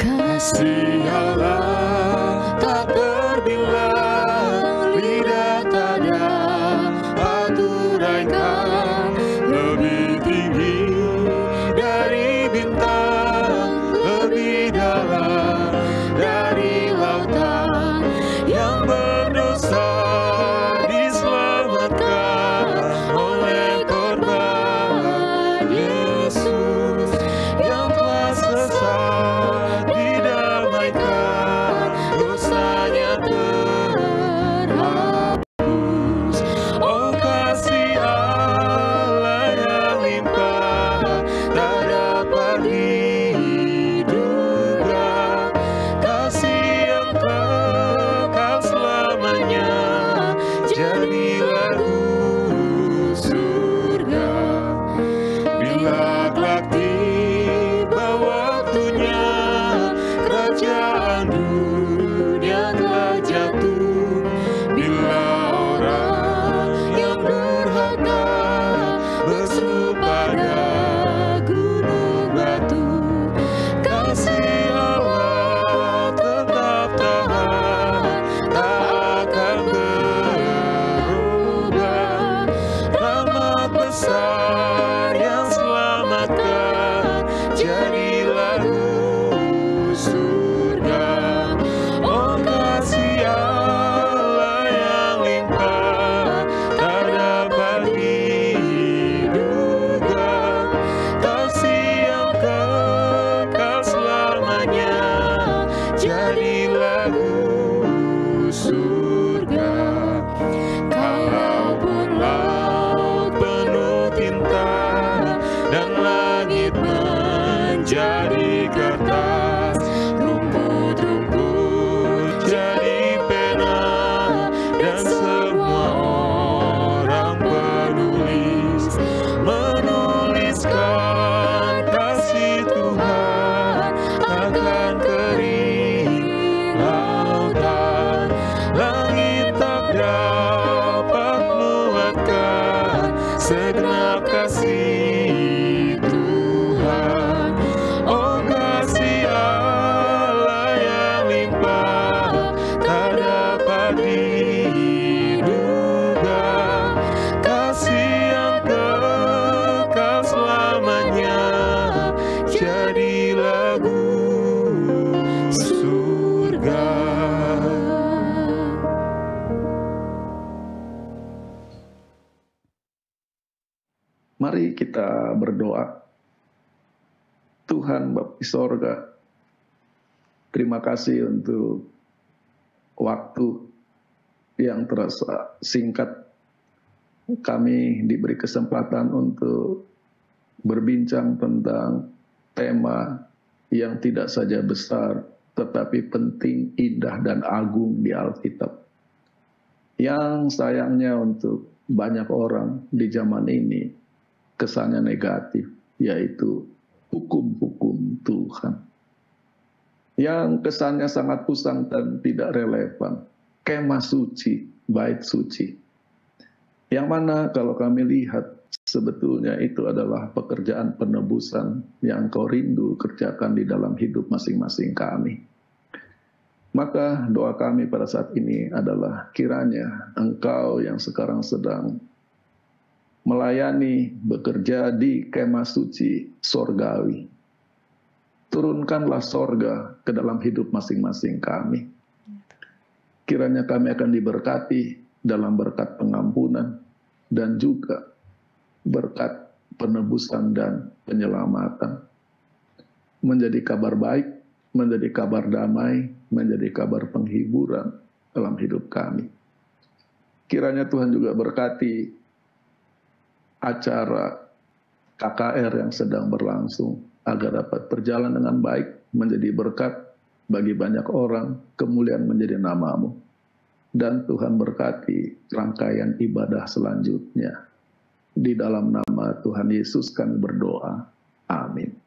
Kasih Allah tak terbilang, lidah tak dapat uraikan, lebih tinggi dari bintang, lebih dalam dari lautan. Yang berdosa diselamatkan oleh korban Yesus, yang telah sesat didamaikan jadi lagu surga. Kalaupun laut penuh tinta dan langit menjadi kertas, rumput-rumput jadi pena, dan semua orang penulis menuliskan kasih Tuhan akan kering lautan. Langit tak dapat muatkan segenap kasih Tuhan. Oh, kasih Allah yang limpah tak dapat diduga, kasih yang kekal selamanya jadi lagu surga. Mari kita berdoa. Tuhan Bapa di sorga, terima kasih untuk waktu yang terasa singkat. Kami diberi kesempatan untuk berbincang tentang tema yang tidak saja besar, tetapi penting, indah, dan agung di Alkitab. Yang sayangnya untuk banyak orang di zaman ini, kesannya negatif, yaitu hukum-hukum Tuhan. Yang kesannya sangat usang dan tidak relevan. Kemah suci, bait suci. Yang mana kalau kami lihat, sebetulnya itu adalah pekerjaan penebusan yang Engkau rindu kerjakan di dalam hidup masing-masing kami. Maka doa kami pada saat ini adalah kiranya Engkau yang sekarang sedang melayani, bekerja di kemah suci sorgawi, turunkanlah sorga ke dalam hidup masing-masing kami. Kiranya kami akan diberkati dalam berkat pengampunan dan juga berkat penebusan dan penyelamatan. Menjadi kabar baik, menjadi kabar damai, menjadi kabar penghiburan dalam hidup kami. Kiranya Tuhan juga berkati acara KKR yang sedang berlangsung agar dapat berjalan dengan baik, menjadi berkat bagi banyak orang, kemuliaan menjadi nama-Mu. Dan Tuhan berkati rangkaian ibadah selanjutnya. Di dalam nama Tuhan Yesus kami berdoa. Amin.